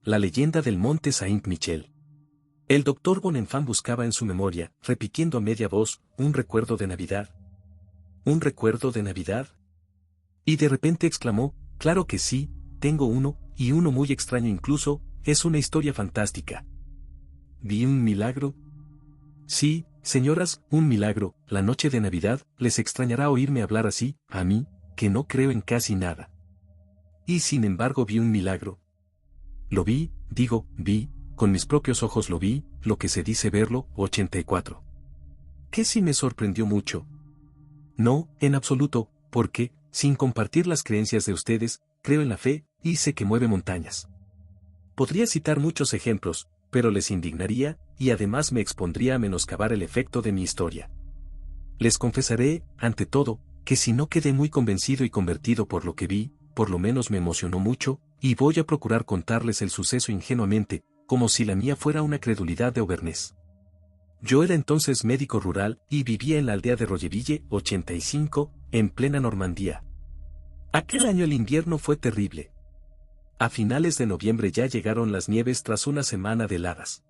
la leyenda del monte Saint-Michel. El doctor Bonenfant buscaba en su memoria, repitiendo a media voz, un recuerdo de Navidad. ¿Un recuerdo de Navidad? Y de repente exclamó, claro que sí, tengo uno, y uno muy extraño incluso, es una historia fantástica. ¿Vi un milagro? Sí, señoras, un milagro, la noche de Navidad, les extrañará oírme hablar así, a mí, que no creo en casi nada. Y sin embargo vi un milagro. Lo vi, vi, con mis propios ojos lo vi, lo que se dice verlo, 84. ¿Qué sí me sorprendió mucho? No, en absoluto, porque, sin compartir las creencias de ustedes, creo en la fe, y sé que mueve montañas. Podría citar muchos ejemplos, pero les indignaría, y además me expondría a menoscabar el efecto de mi historia. Les confesaré, ante todo, que si no quedé muy convencido y convertido por lo que vi, por lo menos me emocionó mucho, y voy a procurar contarles el suceso ingenuamente, como si la mía fuera una credulidad de Auvernés. Yo era entonces médico rural y vivía en la aldea de Rolleville, 85, en plena Normandía. Aquel año el invierno fue terrible. A finales de noviembre ya llegaron las nieves tras una semana de heladas.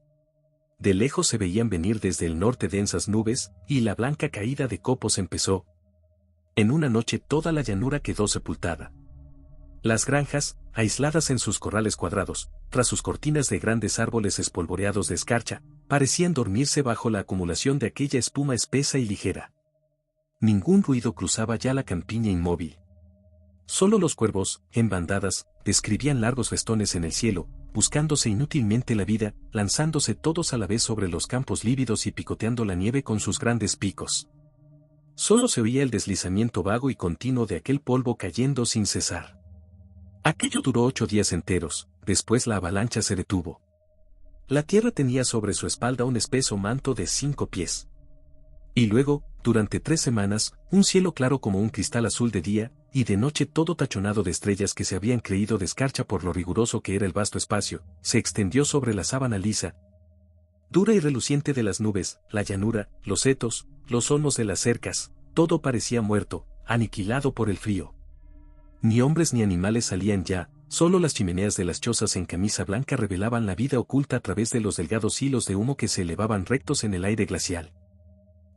De lejos se veían venir desde el norte densas nubes, y la blanca caída de copos empezó. En una noche toda la llanura quedó sepultada. Las granjas, aisladas en sus corrales cuadrados, tras sus cortinas de grandes árboles espolvoreados de escarcha, parecían dormirse bajo la acumulación de aquella espuma espesa y ligera. Ningún ruido cruzaba ya la campiña inmóvil. Solo los cuervos, en bandadas, describían largos festones en el cielo, buscándose inútilmente la vida, lanzándose todos a la vez sobre los campos lívidos y picoteando la nieve con sus grandes picos. Solo se oía el deslizamiento vago y continuo de aquel polvo cayendo sin cesar. Aquello duró 8 días enteros, después la avalancha se detuvo. La tierra tenía sobre su espalda un espeso manto de 5 pies. Y luego, durante 3 semanas, un cielo claro como un cristal azul de día, y de noche todo tachonado de estrellas que se habían creído de escarcha por lo riguroso que era el vasto espacio, se extendió sobre la sábana lisa, dura y reluciente de las nubes, la llanura, los setos, los olmos de las cercas, todo parecía muerto, aniquilado por el frío. Ni hombres ni animales salían ya, solo las chimeneas de las chozas en camisa blanca revelaban la vida oculta a través de los delgados hilos de humo que se elevaban rectos en el aire glacial.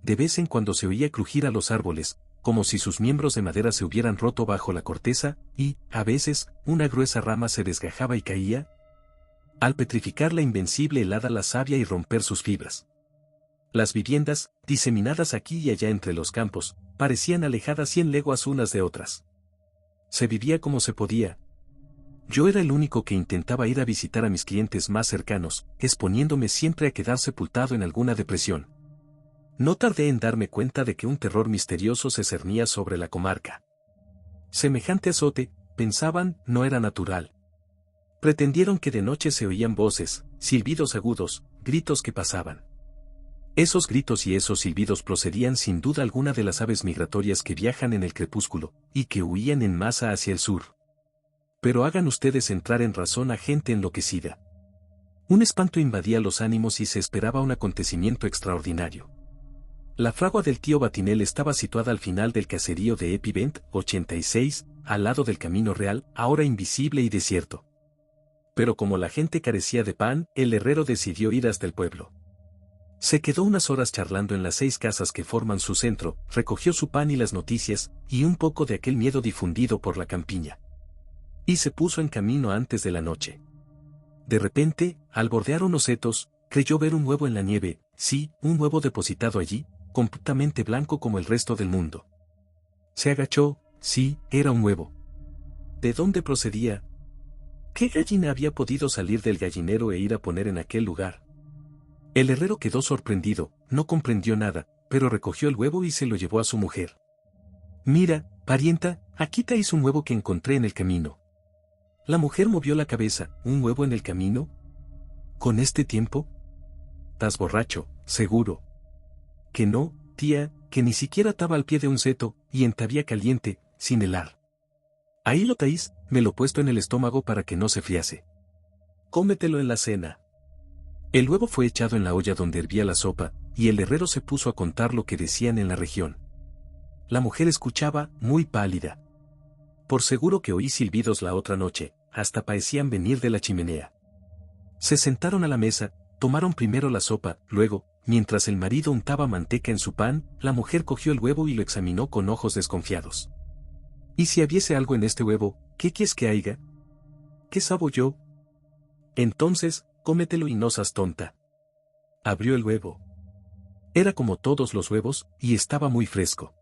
De vez en cuando se oía crujir a los árboles, como si sus miembros de madera se hubieran roto bajo la corteza, y, a veces, una gruesa rama se desgajaba y caía, al petrificar la invencible helada la savia y romper sus fibras. Las viviendas, diseminadas aquí y allá entre los campos, parecían alejadas 100 leguas unas de otras. Se vivía como se podía. Yo era el único que intentaba ir a visitar a mis clientes más cercanos, exponiéndome siempre a quedar sepultado en alguna depresión. No tardé en darme cuenta de que un terror misterioso se cernía sobre la comarca. Semejante azote, pensaban, no era natural. Pretendieron que de noche se oían voces, silbidos agudos, gritos que pasaban. Esos gritos y esos silbidos procedían sin duda alguna de las aves migratorias que viajan en el crepúsculo, y que huían en masa hacia el sur. Pero hagan ustedes entrar en razón a gente enloquecida. Un espanto invadía los ánimos y se esperaba un acontecimiento extraordinario. La fragua del tío Batinel estaba situada al final del caserío de Epivent, 86, al lado del camino real, ahora invisible y desierto. Pero como la gente carecía de pan, el herrero decidió ir hasta el pueblo. Se quedó unas horas charlando en las 6 casas que forman su centro, recogió su pan y las noticias, y un poco de aquel miedo difundido por la campiña. Y se puso en camino antes de la noche. De repente, al bordear unos setos, creyó ver un huevo en la nieve, sí, un huevo depositado allí, completamente blanco como el resto del mundo. Se agachó, sí, era un huevo. ¿De dónde procedía? ¿Qué gallina había podido salir del gallinero e ir a poner en aquel lugar? El herrero quedó sorprendido, no comprendió nada, pero recogió el huevo y se lo llevó a su mujer. Mira, parienta, aquí traes un huevo que encontré en el camino. La mujer movió la cabeza. ¿Un huevo en el camino? ¿Con este tiempo? ¿Estás borracho, seguro? Que no, tía, que ni siquiera estaba al pie de un seto, y en tavía caliente, sin helar. Ahí lo traís, me lo he puesto en el estómago para que no se friase. Cómetelo en la cena. El huevo fue echado en la olla donde hervía la sopa, y el herrero se puso a contar lo que decían en la región. La mujer escuchaba, muy pálida. Por seguro que oí silbidos la otra noche, hasta parecían venir de la chimenea. Se sentaron a la mesa, tomaron primero la sopa, luego, mientras el marido untaba manteca en su pan, la mujer cogió el huevo y lo examinó con ojos desconfiados. ¿Y si hubiese algo en este huevo, qué quieres que haiga? ¿Qué sabo yo? Entonces, cómetelo y no seas tonta. Abrió el huevo. Era como todos los huevos, y estaba muy fresco.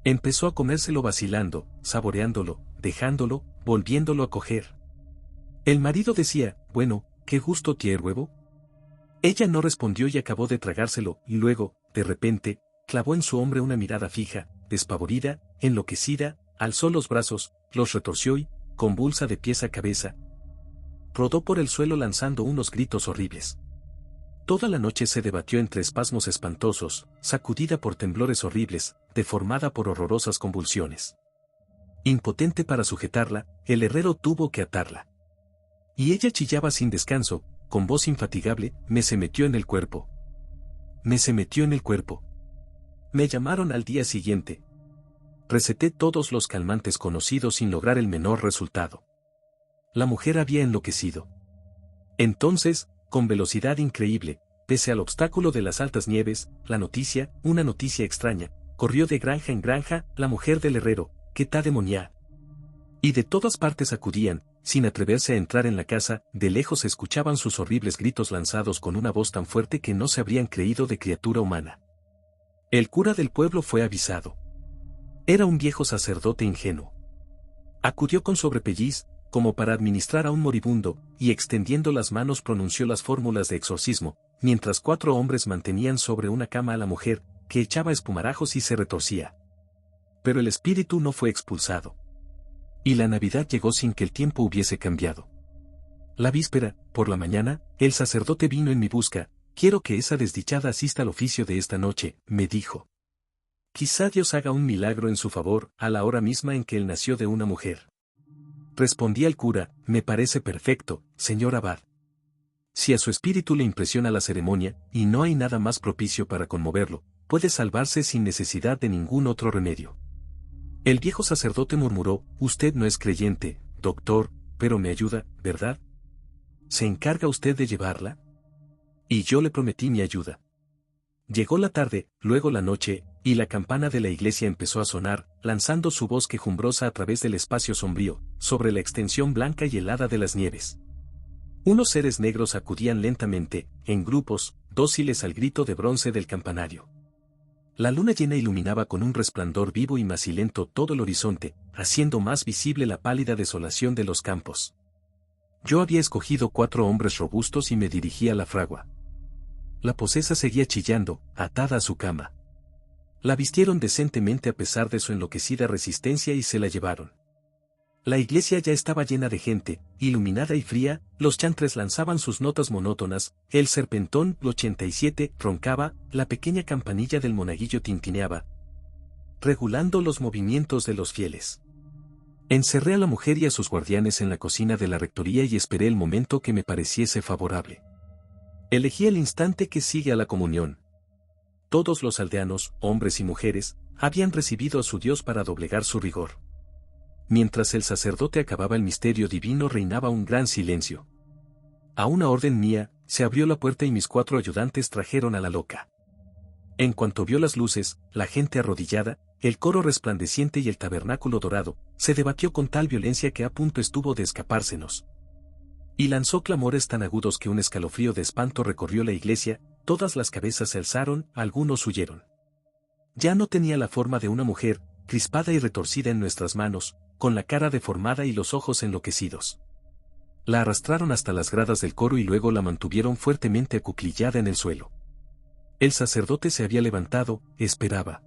Empezó a comérselo vacilando, saboreándolo, dejándolo, volviéndolo a coger. El marido decía, bueno, ¿qué gusto tiene el huevo? Ella no respondió y acabó de tragárselo, y luego, de repente, clavó en su hombre una mirada fija, despavorida, enloquecida, alzó los brazos, los retorció y, convulsa de pies a cabeza, rodó por el suelo lanzando unos gritos horribles. Toda la noche se debatió entre espasmos espantosos, sacudida por temblores horribles, deformada por horrorosas convulsiones. Impotente para sujetarla, el herrero tuvo que atarla. Y ella chillaba sin descanso, con voz infatigable, me se metió en el cuerpo. Me se metió en el cuerpo. Me llamaron al día siguiente. Receté todos los calmantes conocidos sin lograr el menor resultado. La mujer había enloquecido. Entonces, con velocidad increíble, pese al obstáculo de las altas nieves, la noticia, una noticia extraña, corrió de granja en granja, la mujer del herrero, ¿qué ta demonia? Y de todas partes acudían, sin atreverse a entrar en la casa, de lejos se escuchaban sus horribles gritos lanzados con una voz tan fuerte que no se habrían creído de criatura humana. El cura del pueblo fue avisado. Era un viejo sacerdote ingenuo. Acudió con sobrepelliz, como para administrar a un moribundo, y extendiendo las manos pronunció las fórmulas de exorcismo, mientras 4 hombres mantenían sobre una cama a la mujer, que echaba espumarajos y se retorcía. Pero el espíritu no fue expulsado. Y la Navidad llegó sin que el tiempo hubiese cambiado. La víspera, por la mañana, el sacerdote vino en mi busca. Quiero que esa desdichada asista al oficio de esta noche, me dijo. Quizá Dios haga un milagro en su favor, a la hora misma en que él nació de una mujer. Respondí al cura, me parece perfecto, señor abad. Si a su espíritu le impresiona la ceremonia, y no hay nada más propicio para conmoverlo, puede salvarse sin necesidad de ningún otro remedio. El viejo sacerdote murmuró, usted no es creyente, doctor, pero me ayuda, ¿verdad? ¿Se encarga usted de llevarla? Y yo le prometí mi ayuda. Llegó la tarde, luego la noche, y la campana de la iglesia empezó a sonar, lanzando su voz quejumbrosa a través del espacio sombrío, sobre la extensión blanca y helada de las nieves. Unos seres negros acudían lentamente, en grupos, dóciles al grito de bronce del campanario. La luna llena iluminaba con un resplandor vivo y macilento todo el horizonte, haciendo más visible la pálida desolación de los campos. Yo había escogido 4 hombres robustos y me dirigí a la fragua. La posesa seguía chillando, atada a su cama. La vistieron decentemente a pesar de su enloquecida resistencia y se la llevaron. La iglesia ya estaba llena de gente, iluminada y fría, los chantres lanzaban sus notas monótonas, el serpentón 87 roncaba, la pequeña campanilla del monaguillo tintineaba, regulando los movimientos de los fieles. Encerré a la mujer y a sus guardianes en la cocina de la rectoría y esperé el momento que me pareciese favorable. Elegí el instante que sigue a la comunión. Todos los aldeanos, hombres y mujeres, habían recibido a su Dios para doblegar su rigor. Mientras el sacerdote acababa el misterio divino reinaba un gran silencio. A una orden mía, se abrió la puerta y mis 4 ayudantes trajeron a la loca. En cuanto vio las luces, la gente arrodillada, el coro resplandeciente y el tabernáculo dorado, se debatió con tal violencia que a punto estuvo de escapársenos. Y lanzó clamores tan agudos que un escalofrío de espanto recorrió la iglesia, todas las cabezas se alzaron, algunos huyeron. Ya no tenía la forma de una mujer, crispada y retorcida en nuestras manos, con la cara deformada y los ojos enloquecidos. La arrastraron hasta las gradas del coro y luego la mantuvieron fuertemente acuclillada en el suelo. El sacerdote se había levantado, esperaba.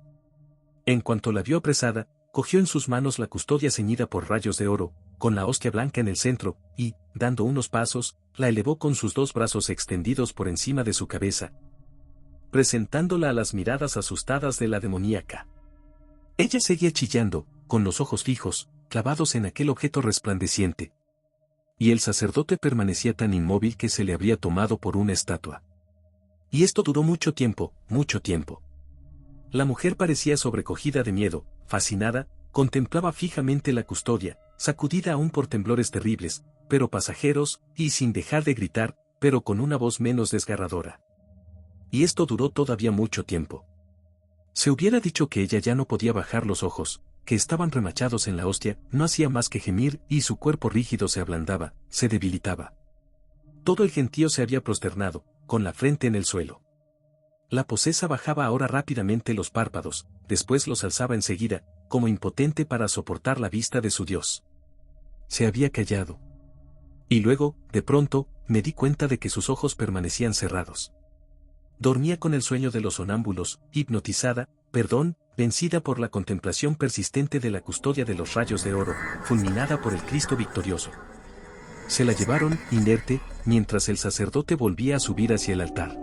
En cuanto la vio apresada, cogió en sus manos la custodia ceñida por rayos de oro, con la hostia blanca en el centro, y, dando unos pasos, la elevó con sus 2 brazos extendidos por encima de su cabeza, presentándola a las miradas asustadas de la demoníaca. Ella seguía chillando, con los ojos fijos, clavados en aquel objeto resplandeciente. Y el sacerdote permanecía tan inmóvil que se le habría tomado por una estatua. Y esto duró mucho tiempo, mucho tiempo. La mujer parecía sobrecogida de miedo, fascinada, contemplaba fijamente la custodia, sacudida aún por temblores terribles, pero pasajeros, y sin dejar de gritar, pero con una voz menos desgarradora. Y esto duró todavía mucho tiempo. Se hubiera dicho que ella ya no podía bajar los ojos, que estaban remachados en la hostia, no hacía más que gemir y su cuerpo rígido se ablandaba, se debilitaba. Todo el gentío se había prosternado, con la frente en el suelo. La posesa bajaba ahora rápidamente los párpados, después los alzaba enseguida, como impotente para soportar la vista de su Dios. Se había callado. Y luego, de pronto, me di cuenta de que sus ojos permanecían cerrados. Dormía con el sueño de los sonámbulos, hipnotizada, vencida por la contemplación persistente de la custodia de los rayos de oro, fulminada por el Cristo victorioso. Se la llevaron, inerte, mientras el sacerdote volvía a subir hacia el altar.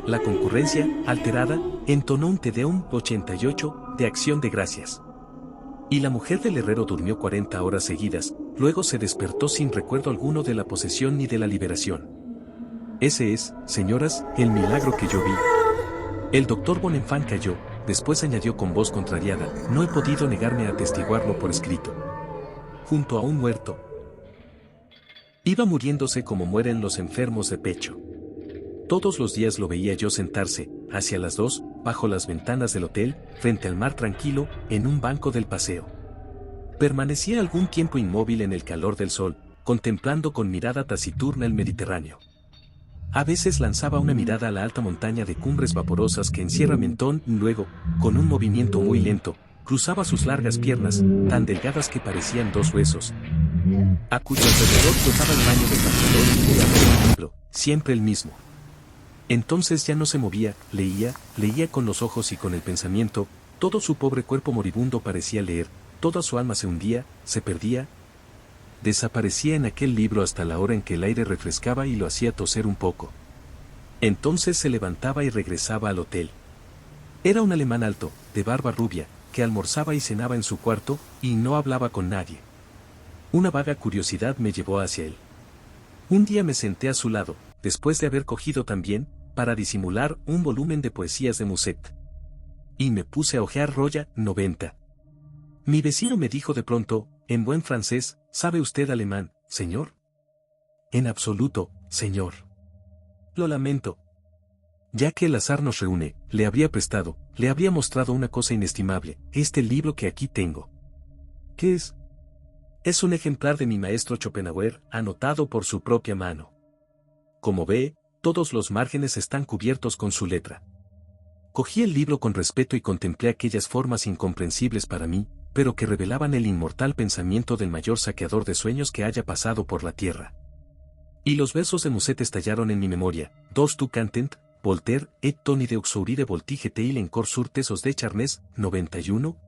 La concurrencia, alterada, entonó un Te Deum 88 de acción de gracias. Y la mujer del herrero durmió 40 horas seguidas, luego se despertó sin recuerdo alguno de la posesión ni de la liberación. Ese es, señoras, el milagro que yo vi. El doctor Bonenfant calló, después añadió con voz contrariada, no he podido negarme a atestiguarlo por escrito. Junto a un muerto. Iba muriéndose como mueren los enfermos de pecho. Todos los días lo veía yo sentarse, hacia las 2, bajo las ventanas del hotel, frente al mar tranquilo, en un banco del paseo. Permanecía algún tiempo inmóvil en el calor del sol, contemplando con mirada taciturna el Mediterráneo. A veces lanzaba una mirada a la alta montaña de cumbres vaporosas que encierra Mentón y luego, con un movimiento muy lento, cruzaba sus largas piernas, tan delgadas que parecían dos huesos, a cuyo alrededor flotaba el baño del pantalón y abría un libro, siempre el mismo. Entonces ya no se movía, leía con los ojos y con el pensamiento, todo su pobre cuerpo moribundo parecía leer, toda su alma se hundía, se perdía, desaparecía en aquel libro hasta la hora en que el aire refrescaba y lo hacía toser un poco. Entonces se levantaba y regresaba al hotel. Era un alemán alto, de barba rubia, que almorzaba y cenaba en su cuarto, y no hablaba con nadie. Una vaga curiosidad me llevó hacia él. Un día me senté a su lado, después de haber cogido también, para disimular, un volumen de poesías de Musset. Y me puse a hojear Roya 90. Mi vecino me dijo de pronto, en buen francés, ¿sabe usted alemán, señor? En absoluto, señor. Lo lamento. Ya que el azar nos reúne, le habría prestado, le habría mostrado una cosa inestimable, este libro que aquí tengo. ¿Qué es? Es un ejemplar de mi maestro Schopenhauer, anotado por su propia mano. Como ve, todos los márgenes están cubiertos con su letra. Cogí el libro con respeto y contemplé aquellas formas incomprensibles para mí, pero que revelaban el inmortal pensamiento del mayor saqueador de sueños que haya pasado por la tierra. Y los versos de Musset estallaron en mi memoria, dos tu cantent, Voltaire, et Tony de Uxourire voltige-t-il encore surtesos de Charnés, 91.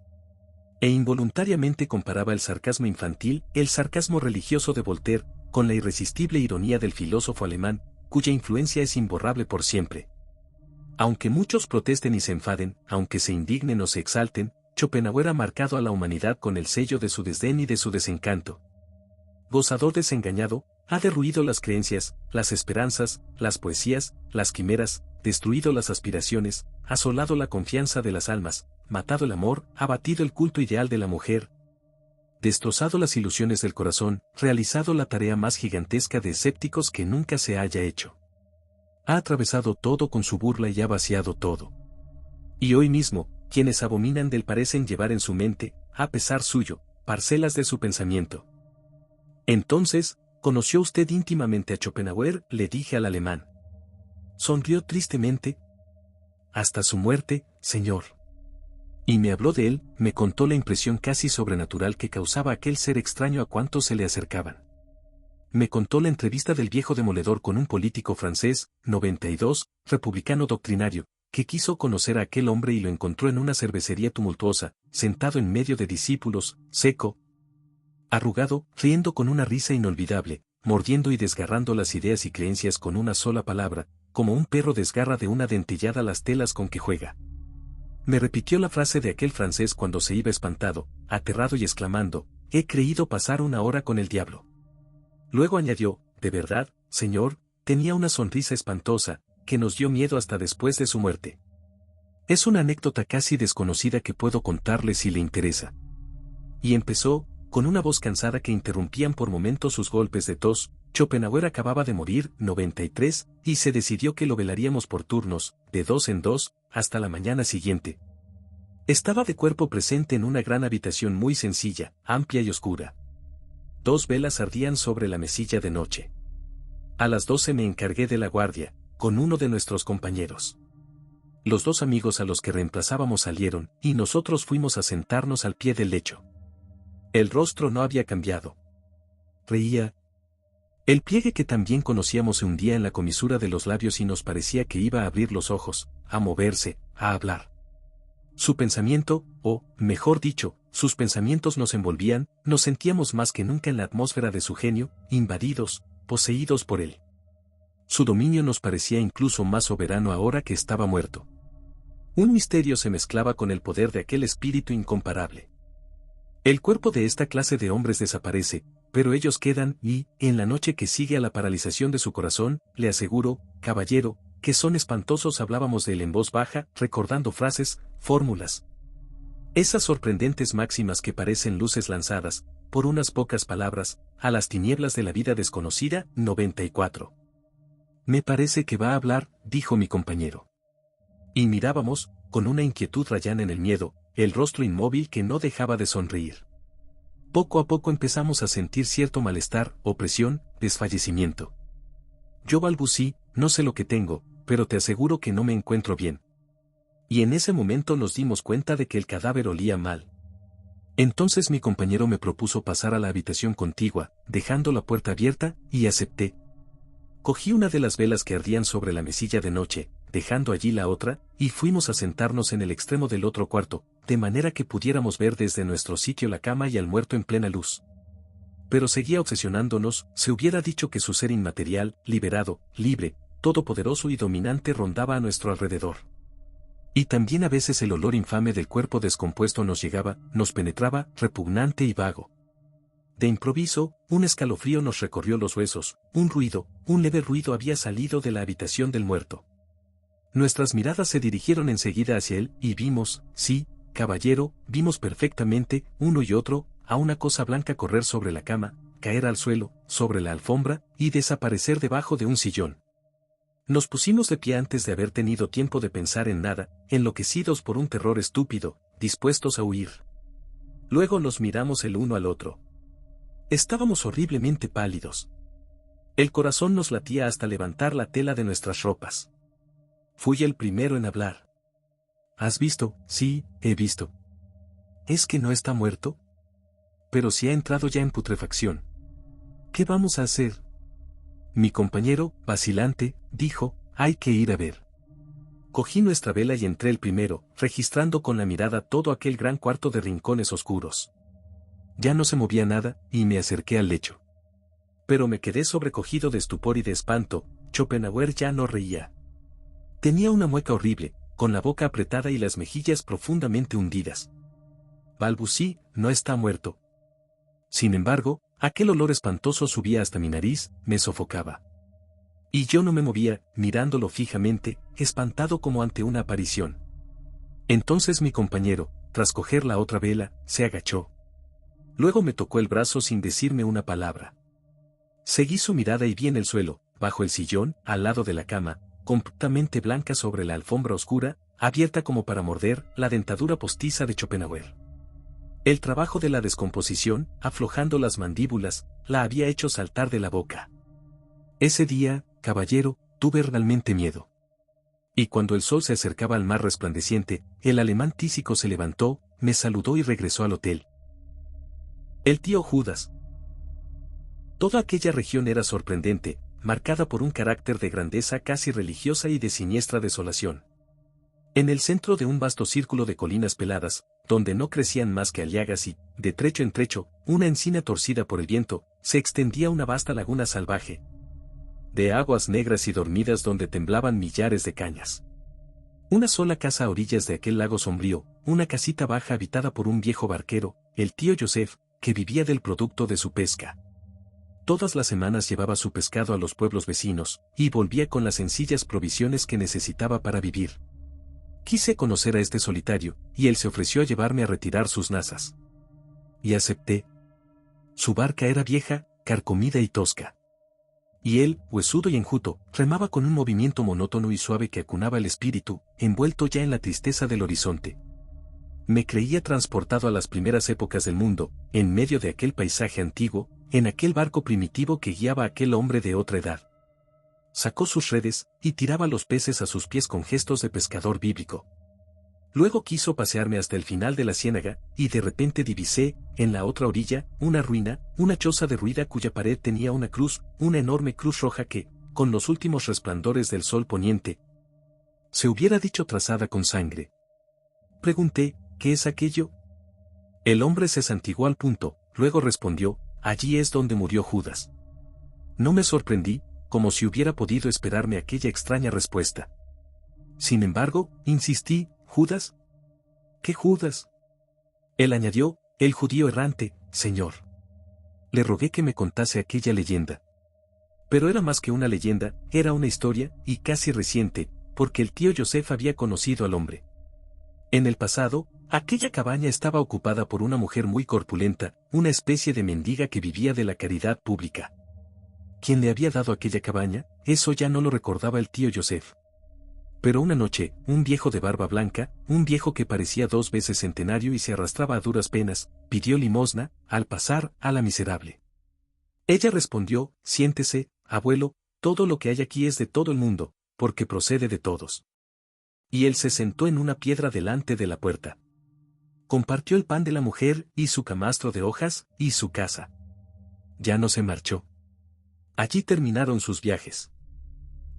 E involunariamente comparaba el sarcasmo infantil, el sarcasmo religioso de Voltaire, con la irresistible ironía del filósofo alemán, cuya influencia es imborrable por siempre. Aunque muchos protesten y se enfaden, aunque se indignen o se exalten, Schopenhauer ha marcado a la humanidad con el sello de su desdén y de su desencanto. Gozador desengañado, ha derruido las creencias, las esperanzas, las poesías, las quimeras, destruido las aspiraciones, asolado la confianza de las almas, matado el amor, abatido el culto ideal de la mujer, destrozado las ilusiones del corazón, realizado la tarea más gigantesca de escépticos que nunca se haya hecho. Ha atravesado todo con su burla y ha vaciado todo. Y hoy mismo, quienes abominan del parecen llevar en su mente, a pesar suyo, parcelas de su pensamiento. Entonces, ¿conoció usted íntimamente a Schopenhauer?, le dije al alemán. Sonrió tristemente. Hasta su muerte, señor. Y me habló de él, me contó la impresión casi sobrenatural que causaba aquel ser extraño a cuantos se le acercaban. Me contó la entrevista del viejo demoledor con un político francés, 92, republicano doctrinario, que quiso conocer a aquel hombre y lo encontró en una cervecería tumultuosa, sentado en medio de discípulos, seco, arrugado, riendo con una risa inolvidable, mordiendo y desgarrando las ideas y creencias con una sola palabra, como un perro desgarra de una dentellada las telas con que juega. Me repitió la frase de aquel francés cuando se iba espantado, aterrado y exclamando, he creído pasar una hora con el diablo. Luego añadió, de verdad, señor, tenía una sonrisa espantosa, que nos dio miedo hasta después de su muerte. Es una anécdota casi desconocida que puedo contarle si le interesa. Y empezó, con una voz cansada que interrumpían por momentos sus golpes de tos, Schopenhauer acababa de morir, 93, y se decidió que lo velaríamos por turnos, de 2 en 2, hasta la mañana siguiente. Estaba de cuerpo presente en una gran habitación muy sencilla, amplia y oscura. 2 velas ardían sobre la mesilla de noche. A las 12 me encargué de la guardia, con uno de nuestros compañeros. Los 2 amigos a los que reemplazábamos salieron, y nosotros fuimos a sentarnos al pie del lecho. El rostro no había cambiado. Reía. El pliegue que también conocíamos se hundía en la comisura de los labios y nos parecía que iba a abrir los ojos, a moverse, a hablar. Su pensamiento, o, mejor dicho, sus pensamientos nos envolvían, nos sentíamos más que nunca en la atmósfera de su genio, invadidos, poseídos por él. Su dominio nos parecía incluso más soberano ahora que estaba muerto. Un misterio se mezclaba con el poder de aquel espíritu incomparable. El cuerpo de esta clase de hombres desaparece, pero ellos quedan y, en la noche que sigue a la paralización de su corazón, le aseguro, caballero, que son espantosos. Hablábamos de él en voz baja, recordando frases, fórmulas. Esas sorprendentes máximas que parecen luces lanzadas, por unas pocas palabras, a las tinieblas de la vida desconocida, 94. Me parece que va a hablar, dijo mi compañero. Y mirábamos, con una inquietud rayana en el miedo, el rostro inmóvil que no dejaba de sonreír. Poco a poco empezamos a sentir cierto malestar, opresión, desfallecimiento. Yo balbucí, no sé lo que tengo, pero te aseguro que no me encuentro bien. Y en ese momento nos dimos cuenta de que el cadáver olía mal. Entonces mi compañero me propuso pasar a la habitación contigua, dejando la puerta abierta, y acepté. Cogí una de las velas que ardían sobre la mesilla de noche, dejando allí la otra, y fuimos a sentarnos en el extremo del otro cuarto, de manera que pudiéramos ver desde nuestro sitio la cama y al muerto en plena luz. Pero seguía obsesionándonos, se hubiera dicho que su ser inmaterial, liberado, libre, todopoderoso y dominante rondaba a nuestro alrededor. Y también a veces el olor infame del cuerpo descompuesto nos llegaba, nos penetraba, repugnante y vago. De improviso, un escalofrío nos recorrió los huesos, un leve ruido había salido de la habitación del muerto. Nuestras miradas se dirigieron enseguida hacia él, y vimos, sí, caballero, vimos perfectamente, uno y otro, a una cosa blanca correr sobre la cama, caer al suelo, sobre la alfombra, y desaparecer debajo de un sillón. Nos pusimos de pie antes de haber tenido tiempo de pensar en nada, enloquecidos por un terror estúpido, dispuestos a huir. Luego nos miramos el uno al otro. Estábamos horriblemente pálidos. El corazón nos latía hasta levantar la tela de nuestras ropas. Fui el primero en hablar. ¿Has visto? Sí, he visto. ¿Es que no está muerto? Pero si ha entrado ya en putrefacción. ¿Qué vamos a hacer? Mi compañero, vacilante, dijo, hay que ir a ver. Cogí nuestra vela y entré el primero, registrando con la mirada todo aquel gran cuarto de rincones oscuros. Ya no se movía nada, y me acerqué al lecho. Pero me quedé sobrecogido de estupor y de espanto. Schopenhauer ya no reía. Tenía una mueca horrible, con la boca apretada y las mejillas profundamente hundidas. Balbucí, no está muerto. Sin embargo, aquel olor espantoso subía hasta mi nariz, me sofocaba. Y yo no me movía, mirándolo fijamente, espantado como ante una aparición. Entonces mi compañero, tras coger la otra vela, se agachó. Luego me tocó el brazo sin decirme una palabra. Seguí su mirada y vi en el suelo, bajo el sillón, al lado de la cama, completamente blanca sobre la alfombra oscura, abierta como para morder, la dentadura postiza de Schopenhauer. El trabajo de la descomposición, aflojando las mandíbulas, la había hecho saltar de la boca. Ese día, caballero, tuve realmente miedo. Y cuando el sol se acercaba al mar resplandeciente, el alemán tísico se levantó, me saludó y regresó al hotel. El tío Judas. Toda aquella región era sorprendente, marcada por un carácter de grandeza casi religiosa y de siniestra desolación. En el centro de un vasto círculo de colinas peladas, donde no crecían más que aliagas y, de trecho en trecho, una encina torcida por el viento, se extendía una vasta laguna salvaje, de aguas negras y dormidas donde temblaban millares de cañas. Una sola casa a orillas de aquel lago sombrío, una casita baja habitada por un viejo barquero, el tío Joseph, que vivía del producto de su pesca. Todas las semanas llevaba su pescado a los pueblos vecinos, y volvía con las sencillas provisiones que necesitaba para vivir. Quise conocer a este solitario, y él se ofreció a llevarme a retirar sus nazas. Y acepté. Su barca era vieja, carcomida y tosca. Y él, huesudo y enjuto, remaba con un movimiento monótono y suave que acunaba el espíritu, envuelto ya en la tristeza del horizonte. Me creía transportado a las primeras épocas del mundo, en medio de aquel paisaje antiguo, en aquel barco primitivo que guiaba a aquel hombre de otra edad. Sacó sus redes, y tiraba los peces a sus pies con gestos de pescador bíblico. Luego quiso pasearme hasta el final de la ciénaga, y de repente divisé, en la otra orilla, una ruina, una choza derruida cuya pared tenía una cruz, una enorme cruz roja que, con los últimos resplandores del sol poniente, se hubiera dicho trazada con sangre. Pregunté, ¿qué es aquello? El hombre se santiguó al punto, luego respondió, allí es donde murió Judas. No me sorprendí, como si hubiera podido esperarme aquella extraña respuesta. Sin embargo, insistí, ¿Judas? ¿Qué Judas? Él añadió, el judío errante, señor. Le rogué que me contase aquella leyenda. Pero era más que una leyenda, era una historia, y casi reciente, porque el tío Joseph había conocido al hombre. En el pasado, aquella cabaña estaba ocupada por una mujer muy corpulenta, una especie de mendiga que vivía de la caridad pública. ¿Quién le había dado aquella cabaña? Eso ya no lo recordaba el tío Joseph. Pero una noche, un viejo de barba blanca, un viejo que parecía 2 veces centenario y se arrastraba a duras penas, pidió limosna, al pasar, a la miserable. Ella respondió, siéntese, abuelo, todo lo que hay aquí es de todo el mundo, porque procede de todos. Y él se sentó en una piedra delante de la puerta. Compartió el pan de la mujer, y su camastro de hojas, y su casa. Ya no se marchó. Allí terminaron sus viajes.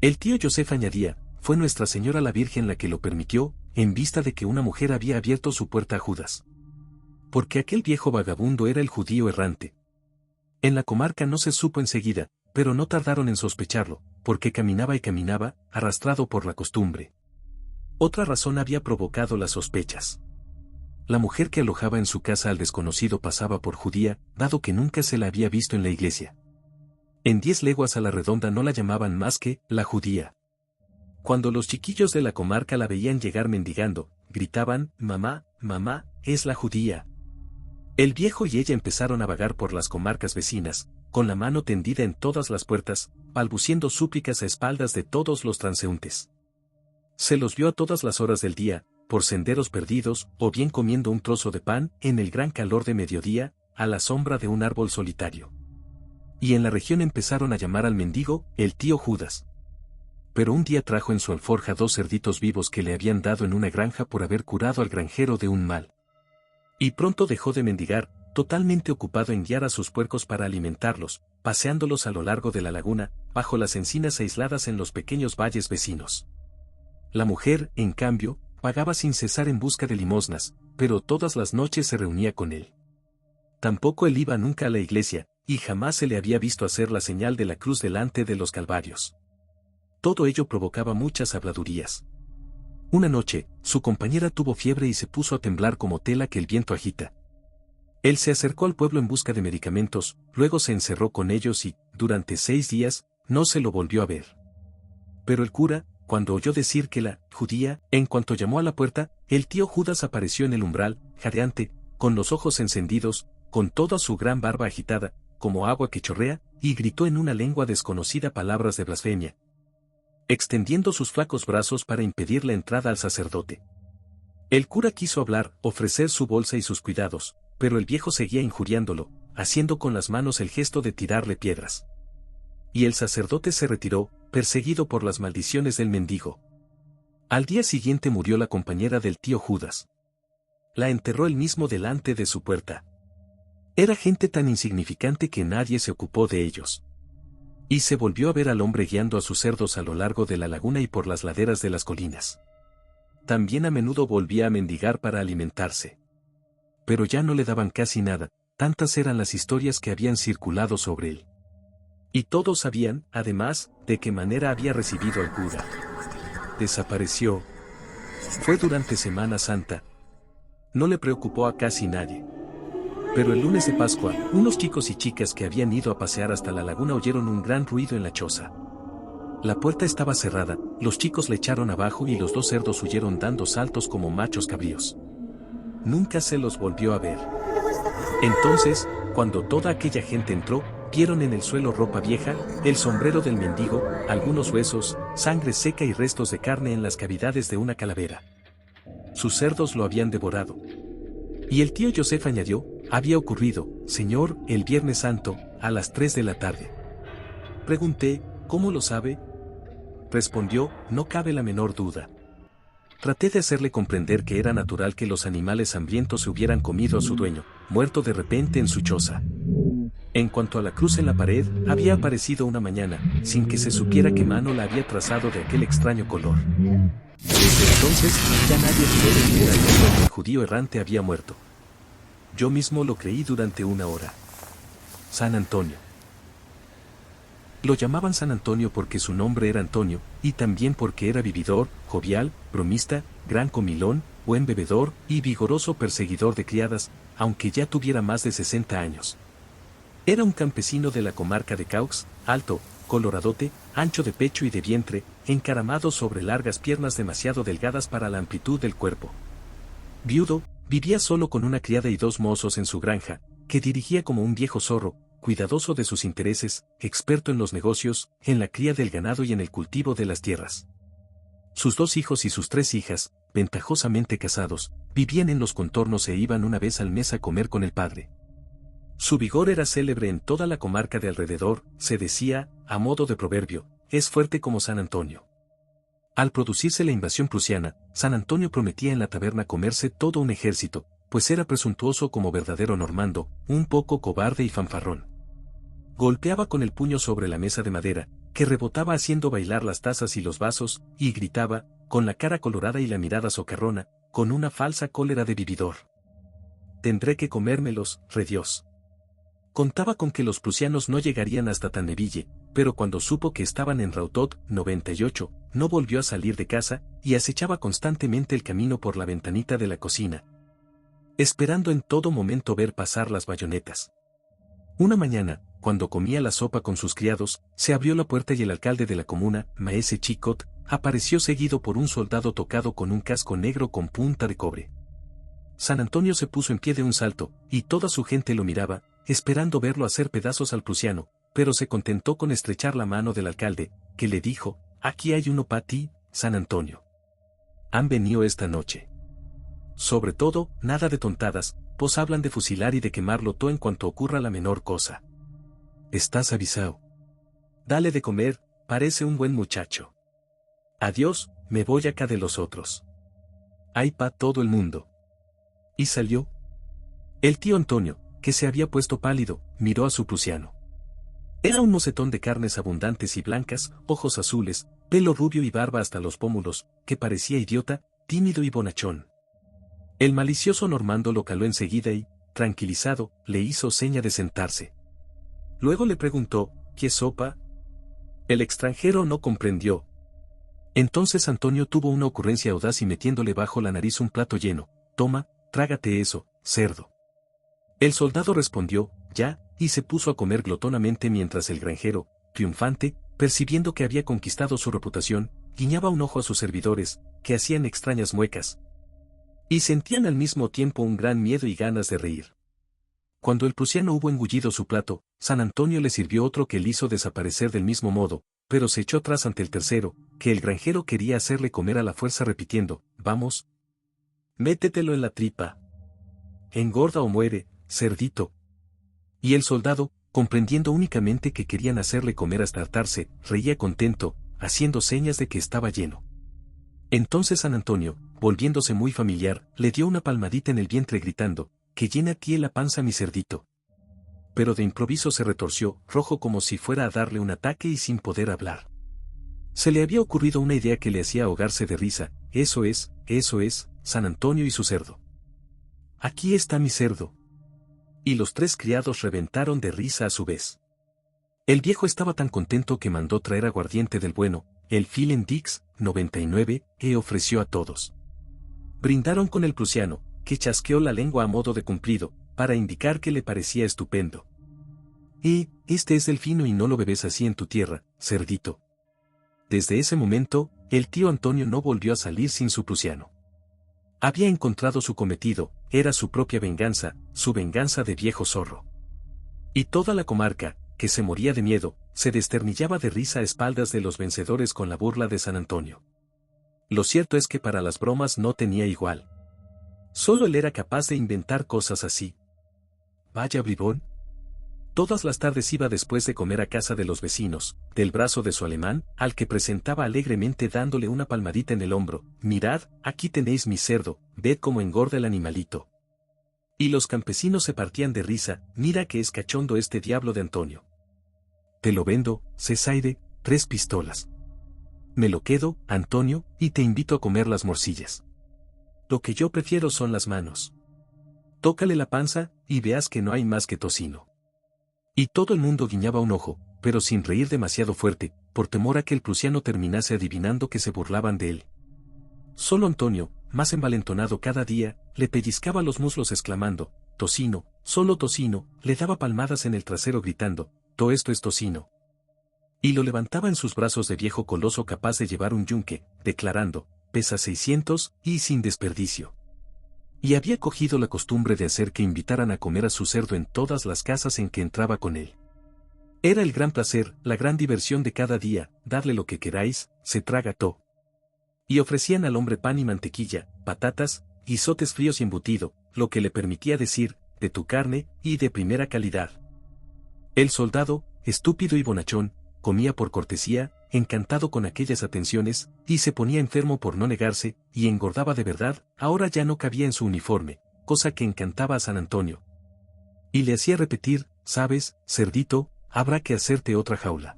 El tío Joseph añadía, fue Nuestra Señora la Virgen la que lo permitió, en vista de que una mujer había abierto su puerta a Judas. Porque aquel viejo vagabundo era el judío errante. En la comarca no se supo enseguida, pero no tardaron en sospecharlo, porque caminaba y caminaba, arrastrado por la costumbre. Otra razón había provocado las sospechas. La mujer que alojaba en su casa al desconocido pasaba por judía, dado que nunca se la había visto en la iglesia. En 10 leguas a la redonda no la llamaban más que la judía. Cuando los chiquillos de la comarca la veían llegar mendigando, gritaban, mamá, mamá, es la judía. El viejo y ella empezaron a vagar por las comarcas vecinas, con la mano tendida en todas las puertas, balbuciendo súplicas a espaldas de todos los transeúntes. Se los vio a todas las horas del día, por senderos perdidos, o bien comiendo un trozo de pan, en el gran calor de mediodía, a la sombra de un árbol solitario. Y en la región empezaron a llamar al mendigo, el tío Judas. Pero un día trajo en su alforja 2 cerditos vivos que le habían dado en una granja por haber curado al granjero de un mal. Y pronto dejó de mendigar, totalmente ocupado en guiar a sus puercos para alimentarlos, paseándolos a lo largo de la laguna, bajo las encinas aisladas en los pequeños valles vecinos. La mujer, en cambio, vagaba sin cesar en busca de limosnas, pero todas las noches se reunía con él. Tampoco él iba nunca a la iglesia, y jamás se le había visto hacer la señal de la cruz delante de los calvarios. Todo ello provocaba muchas habladurías. Una noche, su compañera tuvo fiebre y se puso a temblar como tela que el viento agita. Él se acercó al pueblo en busca de medicamentos, luego se encerró con ellos y, durante 6 días, no se lo volvió a ver. Pero el cura, cuando oyó decir que la judía, en cuanto llamó a la puerta, el tío Judas apareció en el umbral, jadeante, con los ojos encendidos, con toda su gran barba agitada, como agua que chorrea, y gritó en una lengua desconocida palabras de blasfemia, extendiendo sus flacos brazos para impedir la entrada al sacerdote. El cura quiso hablar, ofrecer su bolsa y sus cuidados, pero el viejo seguía injuriándolo, haciendo con las manos el gesto de tirarle piedras. Y el sacerdote se retiró, perseguido por las maldiciones del mendigo. Al día siguiente murió la compañera del tío Judas. La enterró él mismo delante de su puerta. Era gente tan insignificante que nadie se ocupó de ellos. Y se volvió a ver al hombre guiando a sus cerdos a lo largo de la laguna y por las laderas de las colinas. También a menudo volvía a mendigar para alimentarse. Pero ya no le daban casi nada, tantas eran las historias que habían circulado sobre él. Y todos sabían, además, de qué manera había recibido al cura. Desapareció. Fue durante Semana Santa. No le preocupó a casi nadie. Pero el lunes de Pascua, unos chicos y chicas que habían ido a pasear hasta la laguna oyeron un gran ruido en la choza. La puerta estaba cerrada, los chicos le echaron abajo y los 2 cerdos huyeron dando saltos como machos cabríos. Nunca se los volvió a ver. Entonces, cuando toda aquella gente entró, Vieron en el suelo ropa vieja, el sombrero del mendigo, algunos huesos, sangre seca y restos de carne en las cavidades de una calavera. Sus cerdos lo habían devorado. Y el tío Joseph añadió, había ocurrido, señor, el Viernes Santo, a las 3 de la tarde. Pregunté, ¿cómo lo sabe? Respondió, no cabe la menor duda. Traté de hacerle comprender que era natural que los animales hambrientos se hubieran comido a su dueño, muerto de repente en su choza. En cuanto a la cruz en la pared, había aparecido una mañana, sin que se supiera qué mano la había trazado de aquel extraño color. Desde entonces, ya nadie pudo decir que el judío errante había muerto. Yo mismo lo creí durante una hora. San Antonio. Lo llamaban San Antonio porque su nombre era Antonio, y también porque era vividor, jovial, bromista, gran comilón, buen bebedor y vigoroso perseguidor de criadas, aunque ya tuviera más de 60 años. Era un campesino de la comarca de Caux, alto, coloradote, ancho de pecho y de vientre, encaramado sobre largas piernas demasiado delgadas para la amplitud del cuerpo. Viudo, vivía solo con una criada y 2 mozos en su granja, que dirigía como un viejo zorro, cuidadoso de sus intereses, experto en los negocios, en la cría del ganado y en el cultivo de las tierras. Sus 2 hijos y sus 3 hijas, ventajosamente casados, vivían en los contornos e iban una vez al mes a comer con el padre. Su vigor era célebre en toda la comarca de alrededor, se decía, a modo de proverbio, es fuerte como San Antonio. Al producirse la invasión prusiana, San Antonio prometía en la taberna comerse todo un ejército, pues era presuntuoso como verdadero normando, un poco cobarde y fanfarrón. Golpeaba con el puño sobre la mesa de madera, que rebotaba haciendo bailar las tazas y los vasos, y gritaba, con la cara colorada y la mirada socarrona, con una falsa cólera de vividor. Tendré que comérmelos, rediós. Contaba con que los prusianos no llegarían hasta Tanneville, pero cuando supo que estaban en Rautot, 98, no volvió a salir de casa, y acechaba constantemente el camino por la ventanita de la cocina, esperando en todo momento ver pasar las bayonetas. Una mañana, cuando comía la sopa con sus criados, se abrió la puerta y el alcalde de la comuna, Maese Chicot, apareció seguido por un soldado tocado con un casco negro con punta de cobre. San Antonio se puso en pie de un salto, y toda su gente lo miraba, esperando verlo hacer pedazos al prusiano, pero se contentó con estrechar la mano del alcalde, que le dijo, aquí hay uno para ti, San Antonio. Han venido esta noche. Sobre todo, nada de tontadas, pues hablan de fusilar y de quemarlo todo en cuanto ocurra la menor cosa. Estás avisado. Dale de comer, parece un buen muchacho. Adiós, me voy acá de los otros. Hay pa' todo el mundo. Y salió. El tío Antonio, que se había puesto pálido, miró a su prusiano. Era un mocetón de carnes abundantes y blancas, ojos azules, pelo rubio y barba hasta los pómulos, que parecía idiota, tímido y bonachón. El malicioso normando lo caló enseguida y, tranquilizado, le hizo seña de sentarse. Luego le preguntó, ¿qué sopa? El extranjero no comprendió. Entonces Antonio tuvo una ocurrencia audaz y metiéndole bajo la nariz un plato lleno, toma, trágate eso, cerdo. El soldado respondió, ya, y se puso a comer glotonamente mientras el granjero, triunfante, percibiendo que había conquistado su reputación, guiñaba un ojo a sus servidores, que hacían extrañas muecas. Y sentían al mismo tiempo un gran miedo y ganas de reír. Cuando el prusiano hubo engullido su plato, San Antonio le sirvió otro que le hizo desaparecer del mismo modo, pero se echó atrás ante el tercero, que el granjero quería hacerle comer a la fuerza repitiendo, vamos. Métetelo en la tripa. Engorda o muere, cerdito. Y el soldado, comprendiendo únicamente que querían hacerle comer hasta hartarse, reía contento, haciendo señas de que estaba lleno. Entonces San Antonio, volviéndose muy familiar, le dio una palmadita en el vientre gritando, que llena a ti la panza mi cerdito. Pero de improviso se retorció, rojo como si fuera a darle un ataque y sin poder hablar. Se le había ocurrido una idea que le hacía ahogarse de risa, eso es, San Antonio y su cerdo. Aquí está mi cerdo. Y los 3 criados reventaron de risa a su vez. El viejo estaba tan contento que mandó traer aguardiente del bueno, el Filen Dix, 99, e ofreció a todos. Brindaron con el prusiano, que chasqueó la lengua a modo de cumplido, para indicar que le parecía estupendo. Este es del fino y no lo bebes así en tu tierra, cerdito. Desde ese momento, el tío Antonio no volvió a salir sin su prusiano. Había encontrado su cometido, era su propia venganza, su venganza de viejo zorro. Y toda la comarca, que se moría de miedo, se desternillaba de risa a espaldas de los vencedores con la burla de San Antonio. Lo cierto es que para las bromas no tenía igual. Solo él era capaz de inventar cosas así. Vaya bribón. Todas las tardes iba después de comer a casa de los vecinos, del brazo de su alemán, al que presentaba alegremente dándole una palmadita en el hombro. Mirad, aquí tenéis mi cerdo, ved cómo engorda el animalito. Y los campesinos se partían de risa. Mira que es cachondo este diablo de Antonio. Te lo vendo, Cesaire, 3 pistolas. Me lo quedo, Antonio, y te invito a comer las morcillas. Lo que yo prefiero son las manos. Tócale la panza, y veas que no hay más que tocino. Y todo el mundo guiñaba un ojo, pero sin reír demasiado fuerte, por temor a que el prusiano terminase adivinando que se burlaban de él. Solo Antonio, más envalentonado cada día, le pellizcaba los muslos exclamando, tocino, solo tocino, le daba palmadas en el trasero gritando, todo esto es tocino. Y lo levantaba en sus brazos de viejo coloso capaz de llevar un yunque, declarando, pesa 600, y sin desperdicio. Y había cogido la costumbre de hacer que invitaran a comer a su cerdo en todas las casas en que entraba con él. Era el gran placer, la gran diversión de cada día, darle lo que queráis, se traga todo. Y ofrecían al hombre pan y mantequilla, patatas, guisotes fríos y embutido, lo que le permitía decir, de tu carne, y de primera calidad. El soldado, estúpido y bonachón, comía por cortesía, encantado con aquellas atenciones, y se ponía enfermo por no negarse, y engordaba de verdad. Ahora ya no cabía en su uniforme, cosa que encantaba a San Antonio. Y le hacía repetir, sabes, cerdito, habrá que hacerte otra jaula.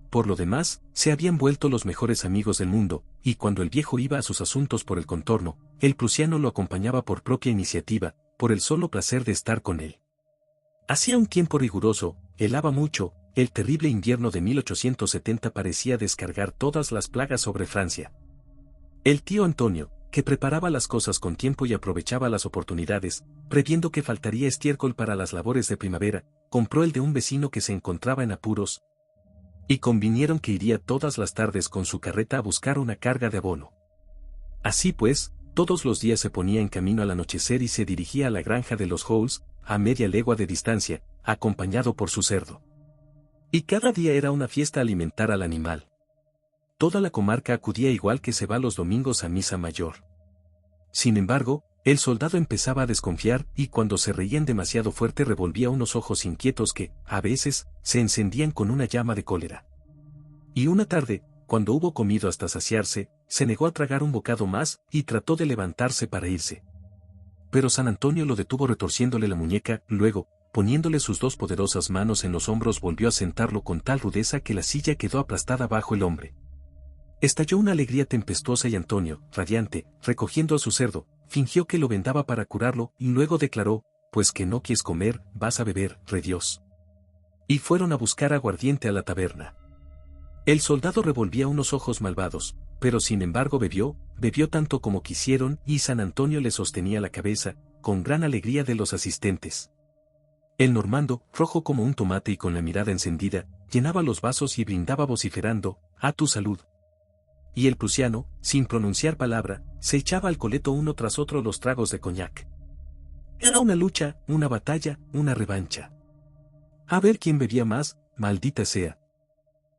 Por lo demás, se habían vuelto los mejores amigos del mundo, y cuando el viejo iba a sus asuntos por el contorno, el prusiano lo acompañaba por propia iniciativa, por el solo placer de estar con él. Hacía un tiempo riguroso, helaba mucho. El terrible invierno de 1870 parecía descargar todas las plagas sobre Francia. El tío Antonio, que preparaba las cosas con tiempo y aprovechaba las oportunidades, previendo que faltaría estiércol para las labores de primavera, compró el de un vecino que se encontraba en apuros, y convinieron que iría todas las tardes con su carreta a buscar una carga de abono. Así pues, todos los días se ponía en camino al anochecer y se dirigía a la granja de los Halls, a media legua de distancia, acompañado por su cerdo. Y cada día era una fiesta alimentar al animal. Toda la comarca acudía igual que se va los domingos a misa mayor. Sin embargo, el soldado empezaba a desconfiar y cuando se reían demasiado fuerte revolvía unos ojos inquietos que, a veces, se encendían con una llama de cólera. Y una tarde, cuando hubo comido hasta saciarse, se negó a tragar un bocado más y trató de levantarse para irse. Pero San Antonio lo detuvo retorciéndole la muñeca, luego, poniéndole sus 2 poderosas manos en los hombros volvió a sentarlo con tal rudeza que la silla quedó aplastada bajo el hombre. Estalló una alegría tempestuosa y Antonio, radiante, recogiendo a su cerdo, fingió que lo vendaba para curarlo y luego declaró, pues que no quieres comer, vas a beber, rediós. Y fueron a buscar aguardiente a la taberna. El soldado revolvía unos ojos malvados, pero sin embargo bebió tanto como quisieron y San Antonio le sostenía la cabeza, con gran alegría de los asistentes. El normando, rojo como un tomate y con la mirada encendida, llenaba los vasos y brindaba vociferando, a tu salud. Y el prusiano, sin pronunciar palabra, se echaba al coleto uno tras otro los tragos de coñac. Era una lucha, una batalla, una revancha. A ver quién bebía más, maldita sea.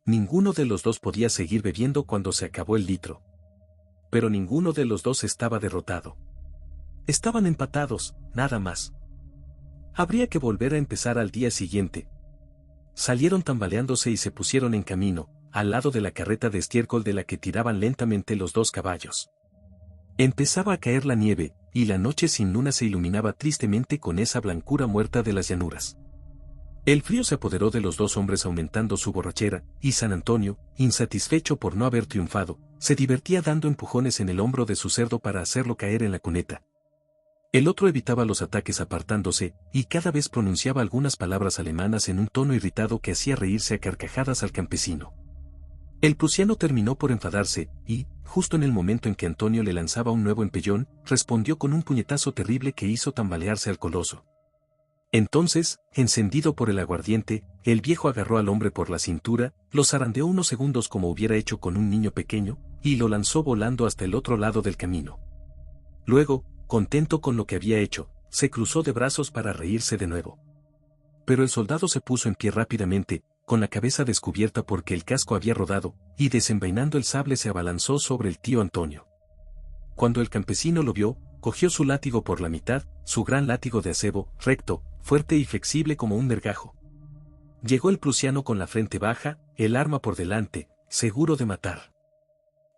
Ninguno de los dos podía seguir bebiendo cuando se acabó el litro. Pero ninguno de los dos estaba derrotado. Estaban empatados, nada más. Habría que volver a empezar al día siguiente. Salieron tambaleándose y se pusieron en camino, al lado de la carreta de estiércol de la que tiraban lentamente los 2 caballos. Empezaba a caer la nieve, y la noche sin luna se iluminaba tristemente con esa blancura muerta de las llanuras. El frío se apoderó de los 2 hombres aumentando su borrachera, y San Antonio, insatisfecho por no haber triunfado, se divertía dando empujones en el hombro de su cerdo para hacerlo caer en la cuneta. El otro evitaba los ataques apartándose, y cada vez pronunciaba algunas palabras alemanas en un tono irritado que hacía reírse a carcajadas al campesino. El prusiano terminó por enfadarse, y, justo en el momento en que Antonio le lanzaba un nuevo empellón, respondió con un puñetazo terrible que hizo tambalearse al coloso. Entonces, encendido por el aguardiente, el viejo agarró al hombre por la cintura, lo zarandeó unos segundos como hubiera hecho con un niño pequeño, y lo lanzó volando hasta el otro lado del camino. Luego, contento con lo que había hecho, se cruzó de brazos para reírse de nuevo. Pero el soldado se puso en pie rápidamente, con la cabeza descubierta porque el casco había rodado, y desenvainando el sable se abalanzó sobre el tío Antonio. Cuando el campesino lo vio, cogió su látigo por la mitad, su gran látigo de acebo, recto, fuerte y flexible como un nergajo. Llegó el prusiano con la frente baja, el arma por delante, seguro de matar.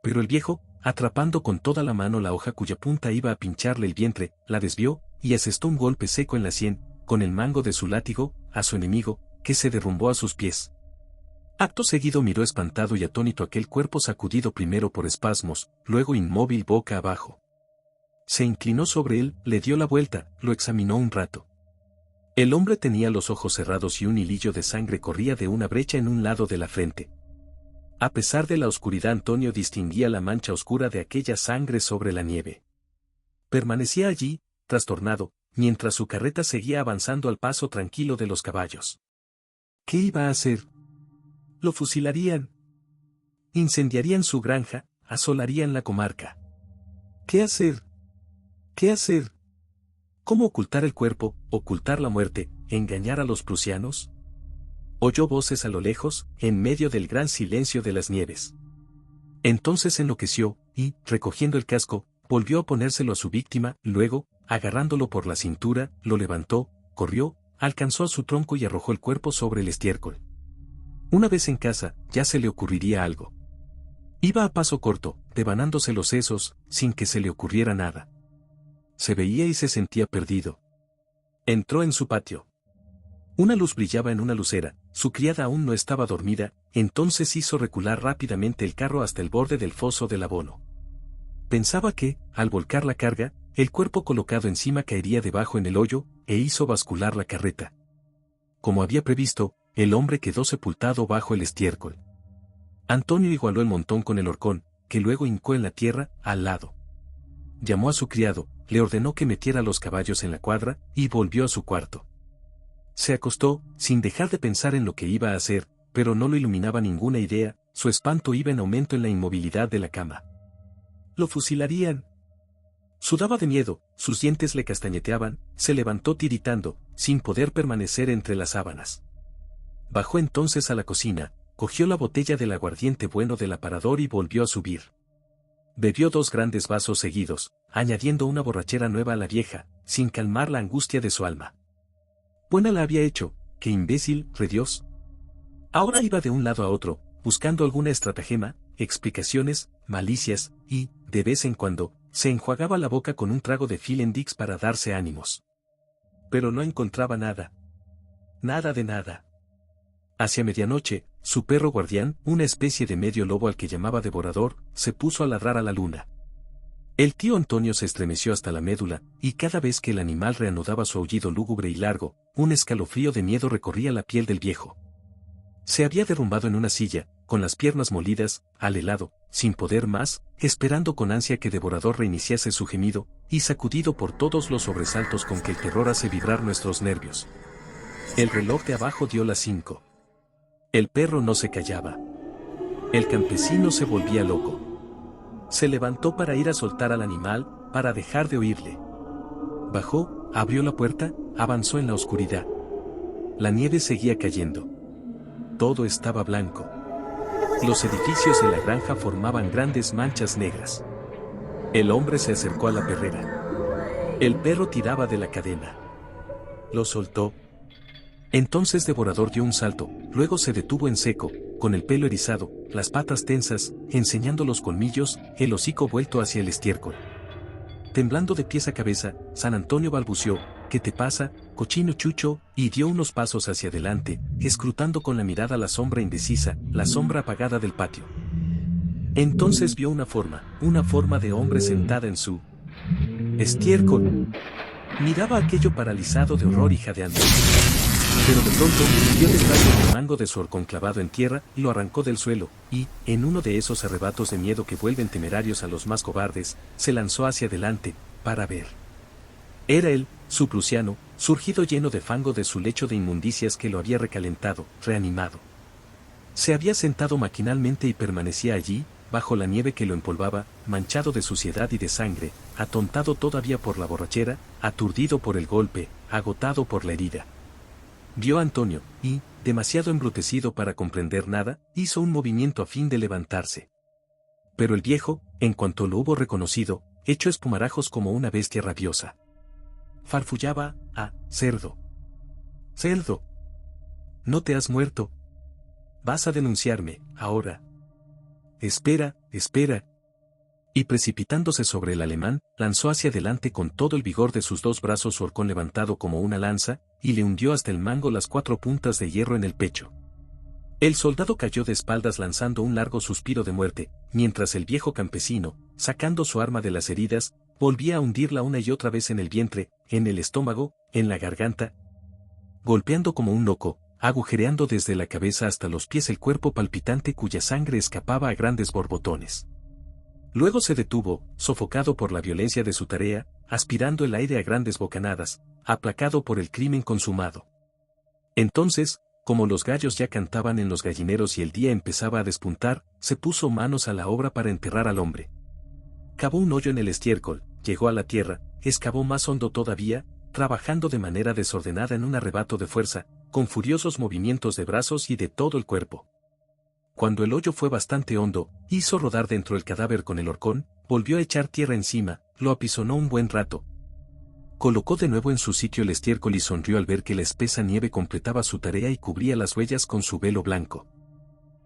Pero el viejo, atrapando con toda la mano la hoja cuya punta iba a pincharle el vientre, la desvió, y asestó un golpe seco en la sien, con el mango de su látigo, a su enemigo, que se derrumbó a sus pies. Acto seguido miró espantado y atónito aquel cuerpo sacudido primero por espasmos, luego inmóvil boca abajo. Se inclinó sobre él, le dio la vuelta, lo examinó un rato. El hombre tenía los ojos cerrados y un hilillo de sangre corría de una brecha en un lado de la frente. A pesar de la oscuridad, Antonio distinguía la mancha oscura de aquella sangre sobre la nieve. Permanecía allí, trastornado, mientras su carreta seguía avanzando al paso tranquilo de los caballos. ¿Qué iba a hacer? Lo fusilarían. Incendiarían su granja, asolarían la comarca. ¿Qué hacer? ¿Qué hacer? ¿Cómo ocultar el cuerpo, ocultar la muerte, engañar a los prusianos? Oyó voces a lo lejos, en medio del gran silencio de las nieves. Entonces enloqueció, y, recogiendo el casco, volvió a ponérselo a su víctima, luego, agarrándolo por la cintura, lo levantó, corrió, alcanzó a su tronco y arrojó el cuerpo sobre el estiércol. Una vez en casa, ya se le ocurriría algo. Iba a paso corto, devanándose los sesos, sin que se le ocurriera nada. Se veía y se sentía perdido. Entró en su patio. Una luz brillaba en una lucera, su criada aún no estaba dormida, entonces hizo recular rápidamente el carro hasta el borde del foso del abono. Pensaba que, al volcar la carga, el cuerpo colocado encima caería debajo en el hoyo, e hizo bascular la carreta. Como había previsto, el hombre quedó sepultado bajo el estiércol. Antonio igualó el montón con el horcón, que luego hincó en la tierra, al lado. Llamó a su criado, le ordenó que metiera los caballos en la cuadra, y volvió a su cuarto. Se acostó, sin dejar de pensar en lo que iba a hacer, pero no lo iluminaba ninguna idea, su espanto iba en aumento en la inmovilidad de la cama. Lo fusilarían. Sudaba de miedo, sus dientes le castañeteaban, se levantó tiritando, sin poder permanecer entre las sábanas. Bajó entonces a la cocina, cogió la botella del aguardiente bueno del aparador y volvió a subir. Bebió 2 grandes vasos seguidos, añadiendo una borrachera nueva a la vieja, sin calmar la angustia de su alma. Buena la había hecho, qué imbécil, rediós. Ahora iba de un lado a otro, buscando alguna estratagema, explicaciones, malicias, y, de vez en cuando, se enjuagaba la boca con un trago de Filendix para darse ánimos. Pero no encontraba nada. Nada de nada. Hacia medianoche, su perro guardián, una especie de medio lobo al que llamaba devorador, se puso a ladrar a la luna. El tío Antonio se estremeció hasta la médula, y cada vez que el animal reanudaba su aullido lúgubre y largo, un escalofrío de miedo recorría la piel del viejo. Se había derrumbado en una silla, con las piernas molidas, al helado, sin poder más, esperando con ansia que Devorador reiniciase su gemido, y sacudido por todos los sobresaltos con que el terror hace vibrar nuestros nervios. El reloj de abajo dio las 5. El perro no se callaba. El campesino se volvía loco. Se levantó para ir a soltar al animal, para dejar de oírle. Bajó, abrió la puerta, avanzó en la oscuridad. La nieve seguía cayendo. Todo estaba blanco. Los edificios de la granja formaban grandes manchas negras. El hombre se acercó a la perrera. El perro tiraba de la cadena. Lo soltó. Entonces Devorador dio un salto, luego se detuvo en seco, con el pelo erizado, las patas tensas, enseñando los colmillos, el hocico vuelto hacia el estiércol. Temblando de pies a cabeza, San Antonio balbuceó: ¿qué te pasa, cochino chucho? Y dio unos pasos hacia adelante, escrutando con la mirada la sombra indecisa, la sombra apagada del patio. Entonces vio una forma de hombre sentada en su estiércol. Miraba aquello paralizado de horror y jadeando. Pero de pronto, vio detrás del mango de su horcón clavado en tierra, y lo arrancó del suelo, y, en uno de esos arrebatos de miedo que vuelven temerarios a los más cobardes, se lanzó hacia adelante, para ver. Era él, su prusiano, surgido lleno de fango de su lecho de inmundicias que lo había recalentado, reanimado. Se había sentado maquinalmente y permanecía allí, bajo la nieve que lo empolvaba, manchado de suciedad y de sangre, atontado todavía por la borrachera, aturdido por el golpe, agotado por la herida. Vio a Antonio, y, demasiado embrutecido para comprender nada, hizo un movimiento a fin de levantarse. Pero el viejo, en cuanto lo hubo reconocido, echó espumarajos como una bestia rabiosa. Farfullaba: «¡Ah, cerdo! ¡Cerdo! No te has muerto. Vas a denunciarme, ahora. Espera, espera». Y precipitándose sobre el alemán, lanzó hacia adelante con todo el vigor de sus dos brazos su horcón levantado como una lanza, y le hundió hasta el mango las 4 puntas de hierro en el pecho. El soldado cayó de espaldas lanzando un largo suspiro de muerte, mientras el viejo campesino, sacando su arma de las heridas, volvía a hundirla una y otra vez en el vientre, en el estómago, en la garganta, golpeando como un loco, agujereando desde la cabeza hasta los pies el cuerpo palpitante cuya sangre escapaba a grandes borbotones. Luego se detuvo, sofocado por la violencia de su tarea, aspirando el aire a grandes bocanadas, aplacado por el crimen consumado. Entonces, como los gallos ya cantaban en los gallineros y el día empezaba a despuntar, se puso manos a la obra para enterrar al hombre. Cavó un hoyo en el estiércol, llegó a la tierra, excavó más hondo todavía, trabajando de manera desordenada en un arrebato de fuerza, con furiosos movimientos de brazos y de todo el cuerpo. Cuando el hoyo fue bastante hondo, hizo rodar dentro el cadáver con el horcón, volvió a echar tierra encima, lo apisonó un buen rato. Colocó de nuevo en su sitio el estiércol y sonrió al ver que la espesa nieve completaba su tarea y cubría las huellas con su velo blanco.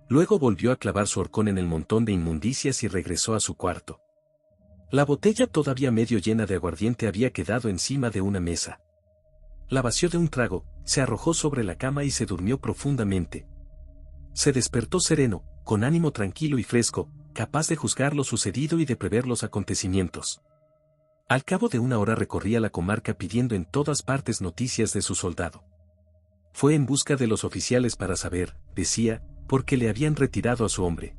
Luego volvió a clavar su horcón en el montón de inmundicias y regresó a su cuarto. La botella todavía medio llena de aguardiente había quedado encima de una mesa. La vació de un trago, se arrojó sobre la cama y se durmió profundamente. Se despertó sereno, con ánimo tranquilo y fresco, capaz de juzgar lo sucedido y de prever los acontecimientos. Al cabo de una hora recorría la comarca pidiendo en todas partes noticias de su soldado. Fue en busca de los oficiales para saber, decía, por qué le habían retirado a su hombre.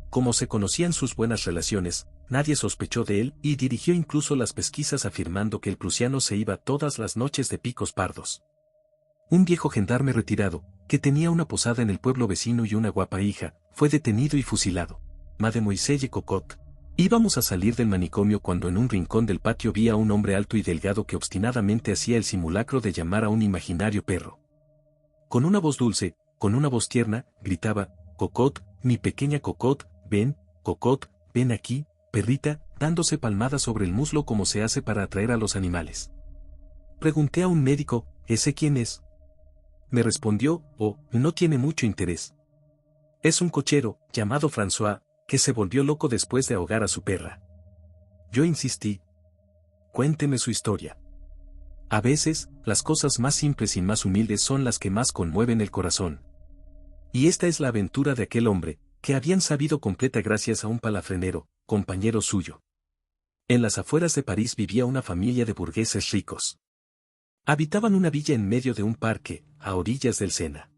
Como se conocían sus buenas relaciones, nadie sospechó de él y dirigió incluso las pesquisas afirmando que el prusiano se iba todas las noches de picos pardos. Un viejo gendarme retirado, que tenía una posada en el pueblo vecino y una guapa hija, fue detenido y fusilado. Mademoiselle Cocotte. Íbamos a salir del manicomio cuando en un rincón del patio vi a un hombre alto y delgado que obstinadamente hacía el simulacro de llamar a un imaginario perro. Con una voz dulce, con una voz tierna, gritaba: «Cocotte, mi pequeña Cocotte, ven, Cocotte, ven aquí, perrita», dándose palmadas sobre el muslo como se hace para atraer a los animales. Pregunté a un médico: «¿Ese quién es?». Me respondió: «Oh, no tiene mucho interés. Es un cochero, llamado François, que se volvió loco después de ahogar a su perra». Yo insistí: «Cuénteme su historia. A veces, las cosas más simples y más humildes son las que más conmueven el corazón». Y esta es la aventura de aquel hombre, que habían sabido completa gracias a un palafrenero, compañero suyo. En las afueras de París vivía una familia de burgueses ricos. Habitaban una villa en medio de un parque, a orillas del Sena.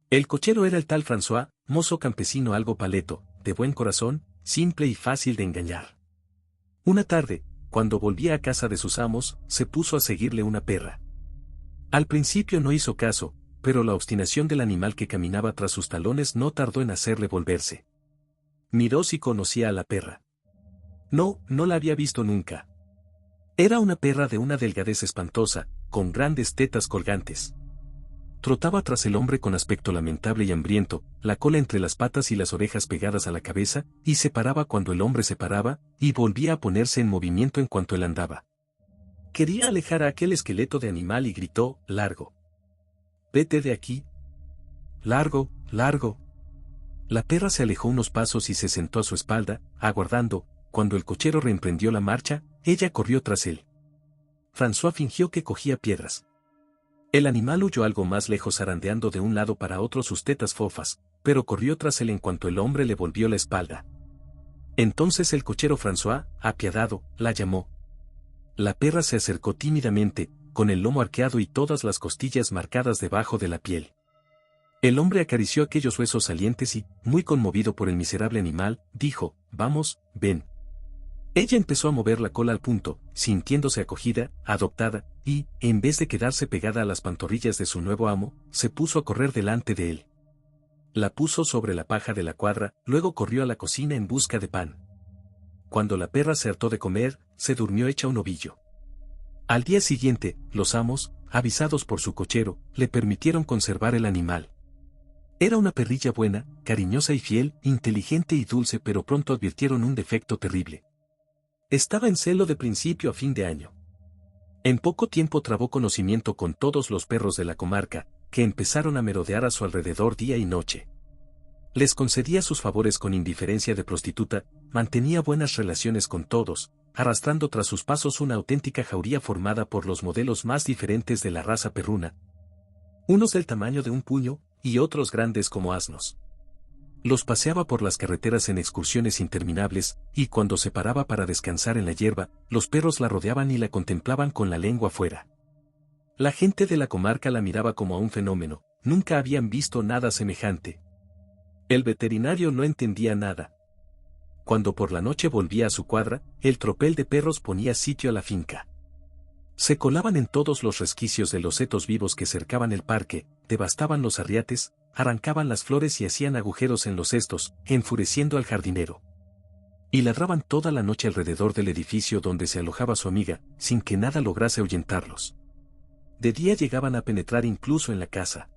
El cochero era el tal François, mozo campesino algo paleto, de buen corazón, simple y fácil de engañar. Una tarde, cuando volvía a casa de sus amos, se puso a seguirle una perra. Al principio no hizo caso, pero la obstinación del animal que caminaba tras sus talones no tardó en hacerle volverse. Miró si conocía a la perra. No, no la había visto nunca. Era una perra de una delgadez espantosa, con grandes tetas colgantes. Trotaba tras el hombre con aspecto lamentable y hambriento, la cola entre las patas y las orejas pegadas a la cabeza, y se paraba cuando el hombre se paraba, y volvía a ponerse en movimiento en cuanto él andaba. Quería alejar a aquel esqueleto de animal y gritó: «Largo. Vete de aquí. Largo, largo». La perra se alejó unos pasos y se sentó a su espalda, aguardando. Cuando el cochero reemprendió la marcha, ella corrió tras él. François fingió que cogía piedras. El animal huyó algo más lejos zarandeando de un lado para otro sus tetas fofas, pero corrió tras él en cuanto el hombre le volvió la espalda. Entonces el cochero François, apiadado, la llamó. La perra se acercó tímidamente, con el lomo arqueado y todas las costillas marcadas debajo de la piel. El hombre acarició aquellos huesos salientes y, muy conmovido por el miserable animal, dijo: «Vamos, ven». Ella empezó a mover la cola al punto, sintiéndose acogida, adoptada, y, en vez de quedarse pegada a las pantorrillas de su nuevo amo, se puso a correr delante de él. La puso sobre la paja de la cuadra, luego corrió a la cocina en busca de pan. Cuando la perra se hartó de comer, se durmió hecha un ovillo. Al día siguiente, los amos, avisados por su cochero, le permitieron conservar el animal. Era una perrilla buena, cariñosa y fiel, inteligente y dulce, pero pronto advirtieron un defecto terrible. Estaba en celo de principio a fin de año. En poco tiempo trabó conocimiento con todos los perros de la comarca, que empezaron a merodear a su alrededor día y noche. Les concedía sus favores con indiferencia de prostituta, mantenía buenas relaciones con todos, arrastrando tras sus pasos una auténtica jauría formada por los modelos más diferentes de la raza perruna. Unos del tamaño de un puño, y otros grandes como asnos. Los paseaba por las carreteras en excursiones interminables, y cuando se paraba para descansar en la hierba, los perros la rodeaban y la contemplaban con la lengua fuera. La gente de la comarca la miraba como a un fenómeno, nunca habían visto nada semejante. El veterinario no entendía nada. Cuando por la noche volvía a su cuadra, el tropel de perros ponía sitio a la finca. Se colaban en todos los resquicios de los setos vivos que cercaban el parque, devastaban los arriates, arrancaban las flores y hacían agujeros en los cestos, enfureciendo al jardinero. Y ladraban toda la noche alrededor del edificio donde se alojaba su amiga, sin que nada lograse ahuyentarlos. De día llegaban a penetrar incluso en la casa.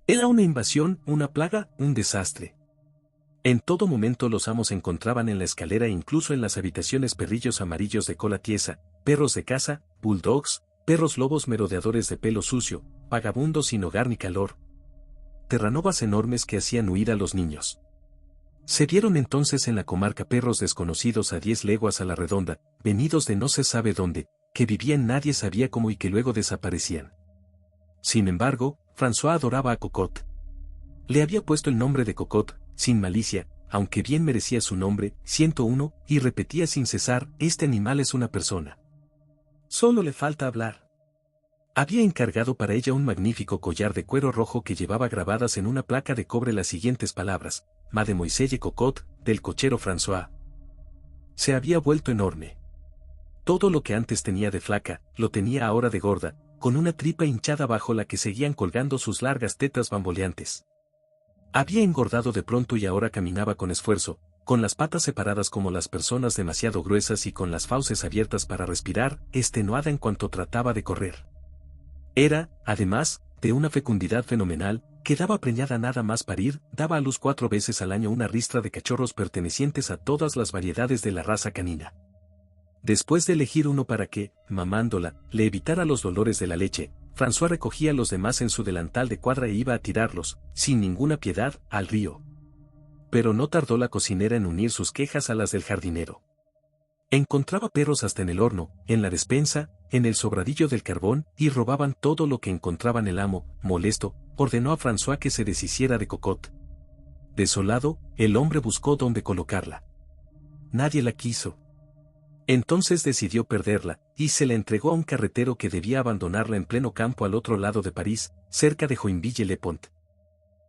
Era una invasión, una plaga, un desastre. En todo momento los amos encontraban en la escalera e incluso en las habitaciones perrillos amarillos de cola tiesa, perros de caza, bulldogs, perros lobos merodeadores de pelo sucio, vagabundos sin hogar ni calor. Terranovas enormes que hacían huir a los niños. Se vieron entonces en la comarca perros desconocidos a 10 leguas a la redonda, venidos de no se sabe dónde, que vivían nadie sabía cómo y que luego desaparecían. Sin embargo, François adoraba a Cocotte. Le había puesto el nombre de Cocotte, sin malicia, aunque bien merecía su nombre, 101, y repetía sin cesar, este animal es una persona. Solo le falta hablar. Había encargado para ella un magnífico collar de cuero rojo que llevaba grabadas en una placa de cobre las siguientes palabras: Mademoiselle Cocotte, del cochero François. Se había vuelto enorme. Todo lo que antes tenía de flaca, lo tenía ahora de gorda, con una tripa hinchada bajo la que seguían colgando sus largas tetas bamboleantes. Había engordado de pronto y ahora caminaba con esfuerzo, con las patas separadas como las personas demasiado gruesas y con las fauces abiertas para respirar, extenuada en cuanto trataba de correr. Era, además, de una fecundidad fenomenal, quedaba preñada nada más parir, daba a luz 4 veces al año una ristra de cachorros pertenecientes a todas las variedades de la raza canina. Después de elegir uno para que, mamándola, le evitara los dolores de la leche, François recogía a los demás en su delantal de cuadra e iba a tirarlos, sin ninguna piedad, al río. Pero no tardó la cocinera en unir sus quejas a las del jardinero. Encontraba perros hasta en el horno, en la despensa, en el sobradillo del carbón, y robaban todo lo que encontraban. El amo, molesto, ordenó a François que se deshiciera de Cocotte. Desolado, el hombre buscó dónde colocarla. Nadie la quiso. Entonces decidió perderla, y se la entregó a un carretero que debía abandonarla en pleno campo al otro lado de París, cerca de Joinville-le-Pont.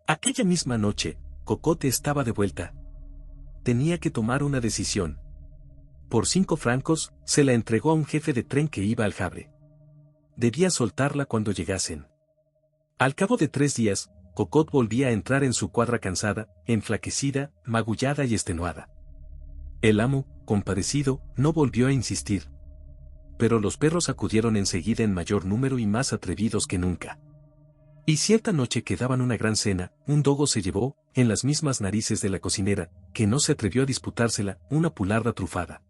Aquella misma noche, Cocotte estaba de vuelta. Tenía que tomar una decisión. Por 5 francos, se la entregó a un jefe de tren que iba al Havre. Debía soltarla cuando llegasen. Al cabo de 3 días, Cocotte volvía a entrar en su cuadra cansada, enflaquecida, magullada y extenuada. El amo, compadecido, no volvió a insistir. Pero los perros acudieron enseguida en mayor número y más atrevidos que nunca. Y cierta noche que daban una gran cena, un dogo se llevó, en las mismas narices de la cocinera, que no se atrevió a disputársela, una pularda trufada.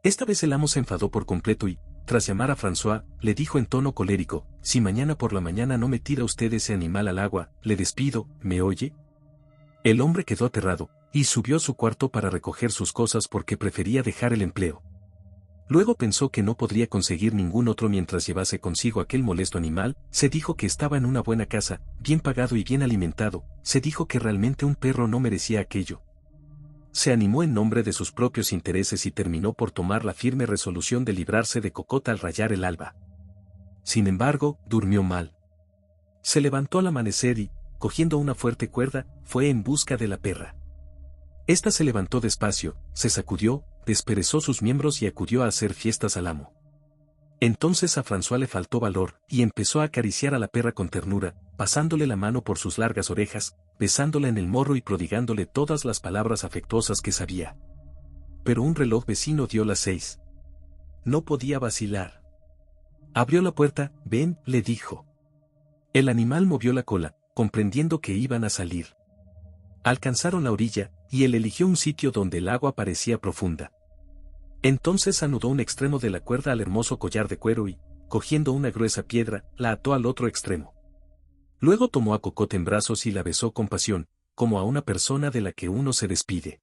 Esta vez el amo se enfadó por completo y, tras llamar a François, le dijo en tono colérico: si mañana por la mañana no me tira usted ese animal al agua, le despido, ¿me oye? El hombre quedó aterrado, y subió a su cuarto para recoger sus cosas porque prefería dejar el empleo. Luego pensó que no podría conseguir ningún otro mientras llevase consigo aquel molesto animal, se dijo que estaba en una buena casa, bien pagado y bien alimentado, se dijo que realmente un perro no merecía aquello. Se animó en nombre de sus propios intereses y terminó por tomar la firme resolución de librarse de Cocotte al rayar el alba. Sin embargo, durmió mal. Se levantó al amanecer y, cogiendo una fuerte cuerda, fue en busca de la perra. Esta se levantó despacio, se sacudió, desperezó sus miembros y acudió a hacer fiestas al amo. Entonces a François le faltó valor, y empezó a acariciar a la perra con ternura, pasándole la mano por sus largas orejas, besándola en el morro y prodigándole todas las palabras afectuosas que sabía. Pero un reloj vecino dio las 6. No podía vacilar. Abrió la puerta, ven, le dijo. El animal movió la cola, comprendiendo que iban a salir. Alcanzaron la orilla, y él eligió un sitio donde el agua parecía profunda. Entonces anudó un extremo de la cuerda al hermoso collar de cuero y, cogiendo una gruesa piedra, la ató al otro extremo. Luego tomó a Cocotte en brazos y la besó con pasión, como a una persona de la que uno se despide.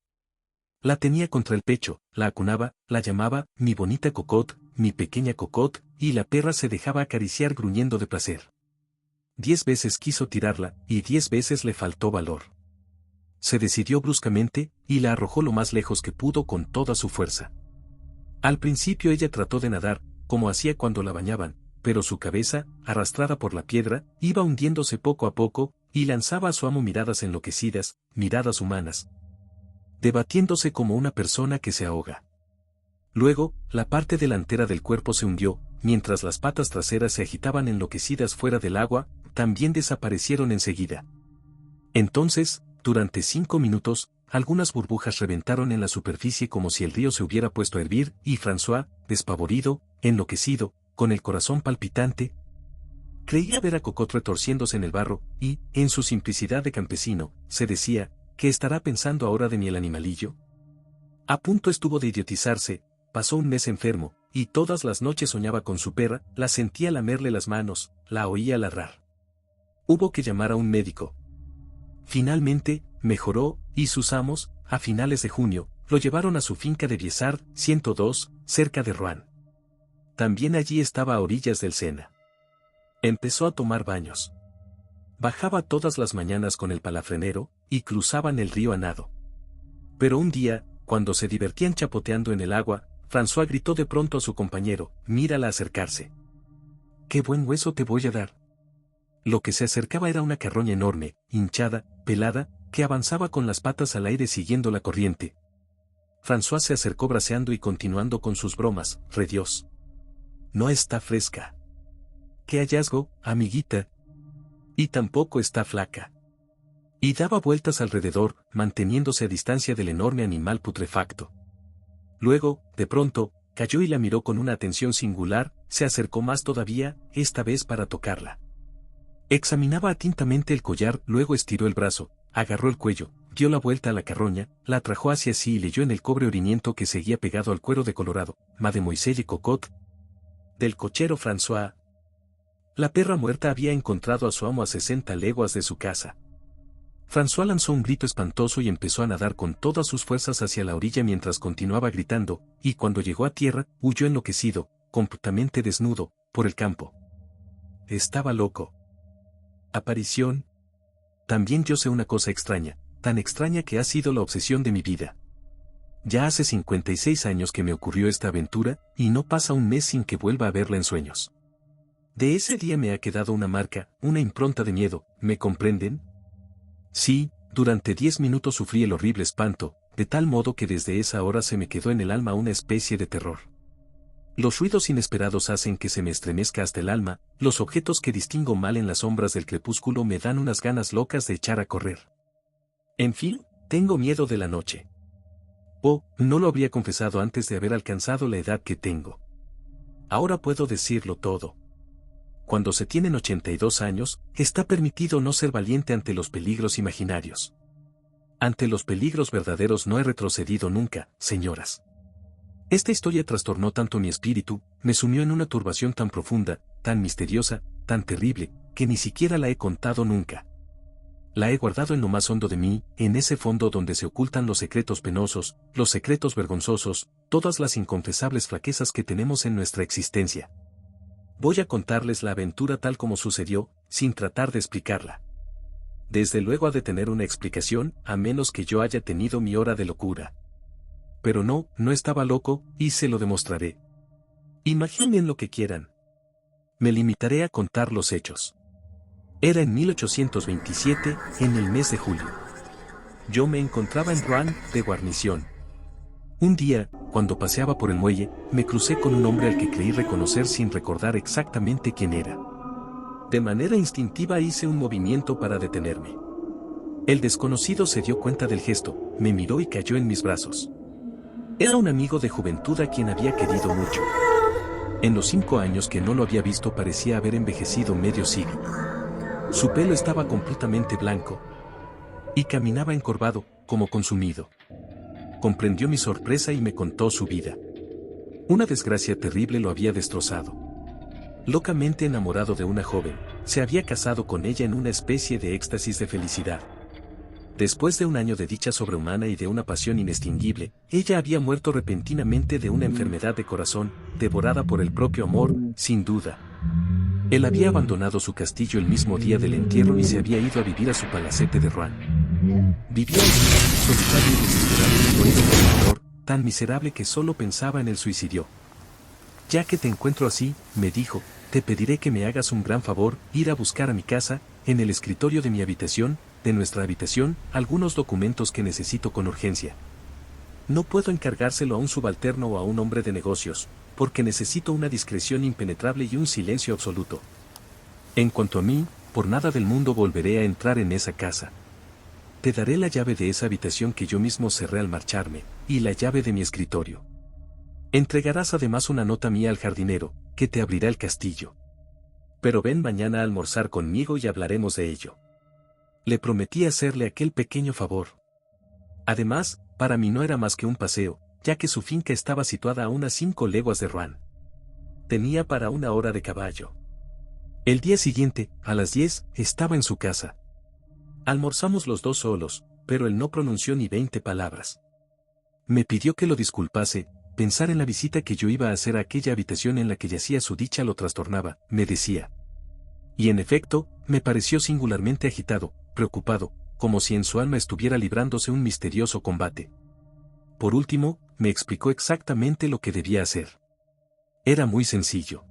La tenía contra el pecho, la acunaba, la llamaba, mi bonita Cocotte, mi pequeña Cocotte, y la perra se dejaba acariciar gruñendo de placer. 10 veces quiso tirarla, y 10 veces le faltó valor. Se decidió bruscamente, y la arrojó lo más lejos que pudo con toda su fuerza. Al principio ella trató de nadar, como hacía cuando la bañaban, pero su cabeza, arrastrada por la piedra, iba hundiéndose poco a poco, y lanzaba a su amo miradas enloquecidas, miradas humanas, debatiéndose como una persona que se ahoga. Luego, la parte delantera del cuerpo se hundió, mientras las patas traseras se agitaban enloquecidas fuera del agua, también desaparecieron enseguida. Entonces, durante 5 minutos, algunas burbujas reventaron en la superficie como si el río se hubiera puesto a hervir, y François, despavorido, enloquecido, con el corazón palpitante, creía ver a Cocotte retorciéndose en el barro, y, en su simplicidad de campesino, se decía, ¿qué estará pensando ahora de mí el animalillo? A punto estuvo de idiotizarse, pasó un mes enfermo, y todas las noches soñaba con su perra, la sentía lamerle las manos, la oía ladrar. Hubo que llamar a un médico. Finalmente, mejoró, y sus amos, a finales de junio, lo llevaron a su finca de Viessard, 102, cerca de Rouen. También allí estaba a orillas del Sena. Empezó a tomar baños. Bajaba todas las mañanas con el palafrenero, y cruzaban el río a nado. Pero un día, cuando se divertían chapoteando en el agua, François gritó de pronto a su compañero, mírala acercarse. ¡Qué buen hueso te voy a dar! Lo que se acercaba era una carroña enorme, hinchada, pelada, que avanzaba con las patas al aire siguiendo la corriente. François se acercó braceando y continuando con sus bromas, ¡rediós! No está fresca. ¡Qué hallazgo, amiguita! Y tampoco está flaca. Y daba vueltas alrededor, manteniéndose a distancia del enorme animal putrefacto. Luego, de pronto, cayó y la miró con una atención singular, se acercó más todavía, esta vez para tocarla. Examinaba atentamente el collar, luego estiró el brazo, agarró el cuello, dio la vuelta a la carroña, la atrajo hacia sí y leyó en el cobre oriniento que seguía pegado al cuero de colorado, Mademoiselle Cocotte, del cochero François. La perra muerta había encontrado a su amo a 60 leguas de su casa. François lanzó un grito espantoso y empezó a nadar con todas sus fuerzas hacia la orilla mientras continuaba gritando, y cuando llegó a tierra, huyó enloquecido, completamente desnudo, por el campo. Estaba loco. Aparición. También yo sé una cosa extraña, tan extraña que ha sido la obsesión de mi vida. Ya hace 56 años que me ocurrió esta aventura, y no pasa un mes sin que vuelva a verla en sueños. De ese día me ha quedado una marca, una impronta de miedo, ¿me comprenden? Sí, durante 10 minutos sufrí el horrible espanto, de tal modo que desde esa hora se me quedó en el alma una especie de terror. Los ruidos inesperados hacen que se me estremezca hasta el alma, los objetos que distingo mal en las sombras del crepúsculo me dan unas ganas locas de echar a correr. En fin, tengo miedo de la noche. Oh, no lo habría confesado antes de haber alcanzado la edad que tengo. Ahora puedo decirlo todo. Cuando se tienen 82 años, está permitido no ser valiente ante los peligros imaginarios. Ante los peligros verdaderos no he retrocedido nunca, señoras. Esta historia trastornó tanto mi espíritu, me sumió en una turbación tan profunda, tan misteriosa, tan terrible, que ni siquiera la he contado nunca. La he guardado en lo más hondo de mí, en ese fondo donde se ocultan los secretos penosos, los secretos vergonzosos, todas las inconfesables flaquezas que tenemos en nuestra existencia. Voy a contarles la aventura tal como sucedió, sin tratar de explicarla. Desde luego ha de tener una explicación, a menos que yo haya tenido mi hora de locura. Pero no, no estaba loco, y se lo demostraré. Imaginen lo que quieran. Me limitaré a contar los hechos. Era en 1827, en el mes de julio. Yo me encontraba en Rouen, de guarnición. Un día, cuando paseaba por el muelle, me crucé con un hombre al que creí reconocer sin recordar exactamente quién era. De manera instintiva hice un movimiento para detenerme. El desconocido se dio cuenta del gesto, me miró y cayó en mis brazos. Era un amigo de juventud a quien había querido mucho. En los 5 años que no lo había visto parecía haber envejecido medio siglo. Su pelo estaba completamente blanco. Y caminaba encorvado, como consumido. Comprendió mi sorpresa y me contó su vida. Una desgracia terrible lo había destrozado. Locamente enamorado de una joven, se había casado con ella en una especie de éxtasis de felicidad. Después de un año de dicha sobrehumana y de una pasión inextinguible, ella había muerto repentinamente de una enfermedad de corazón, devorada por el propio amor, sin duda. Él había abandonado su castillo el mismo día del entierro y se había ido a vivir a su palacete de Rouen. Vivía allí, solitario y desesperado, con un dolor tan miserable que solo pensaba en el suicidio. Ya que te encuentro así, me dijo, te pediré que me hagas un gran favor, ir a buscar a mi casa, en el escritorio de mi habitación, de nuestra habitación, algunos documentos que necesito con urgencia. No puedo encargárselo a un subalterno o a un hombre de negocios, porque necesito una discreción impenetrable y un silencio absoluto. En cuanto a mí, por nada del mundo volveré a entrar en esa casa. Te daré la llave de esa habitación que yo mismo cerré al marcharme, y la llave de mi escritorio. Entregarás además una nota mía al jardinero, que te abrirá el castillo. Pero ven mañana a almorzar conmigo y hablaremos de ello. Le prometí hacerle aquel pequeño favor. Además, para mí no era más que un paseo, ya que su finca estaba situada a unas 5 leguas de Rouen. Tenía para 1 hora de caballo. El día siguiente, a las 10, estaba en su casa. Almorzamos los dos solos, pero él no pronunció ni 20 palabras. Me pidió que lo disculpase, pensar en la visita que yo iba a hacer a aquella habitación en la que yacía su dicha lo trastornaba, me decía. Y en efecto, me pareció singularmente agitado, preocupado, como si en su alma estuviera librándose un misterioso combate. Por último, me explicó exactamente lo que debía hacer. Era muy sencillo.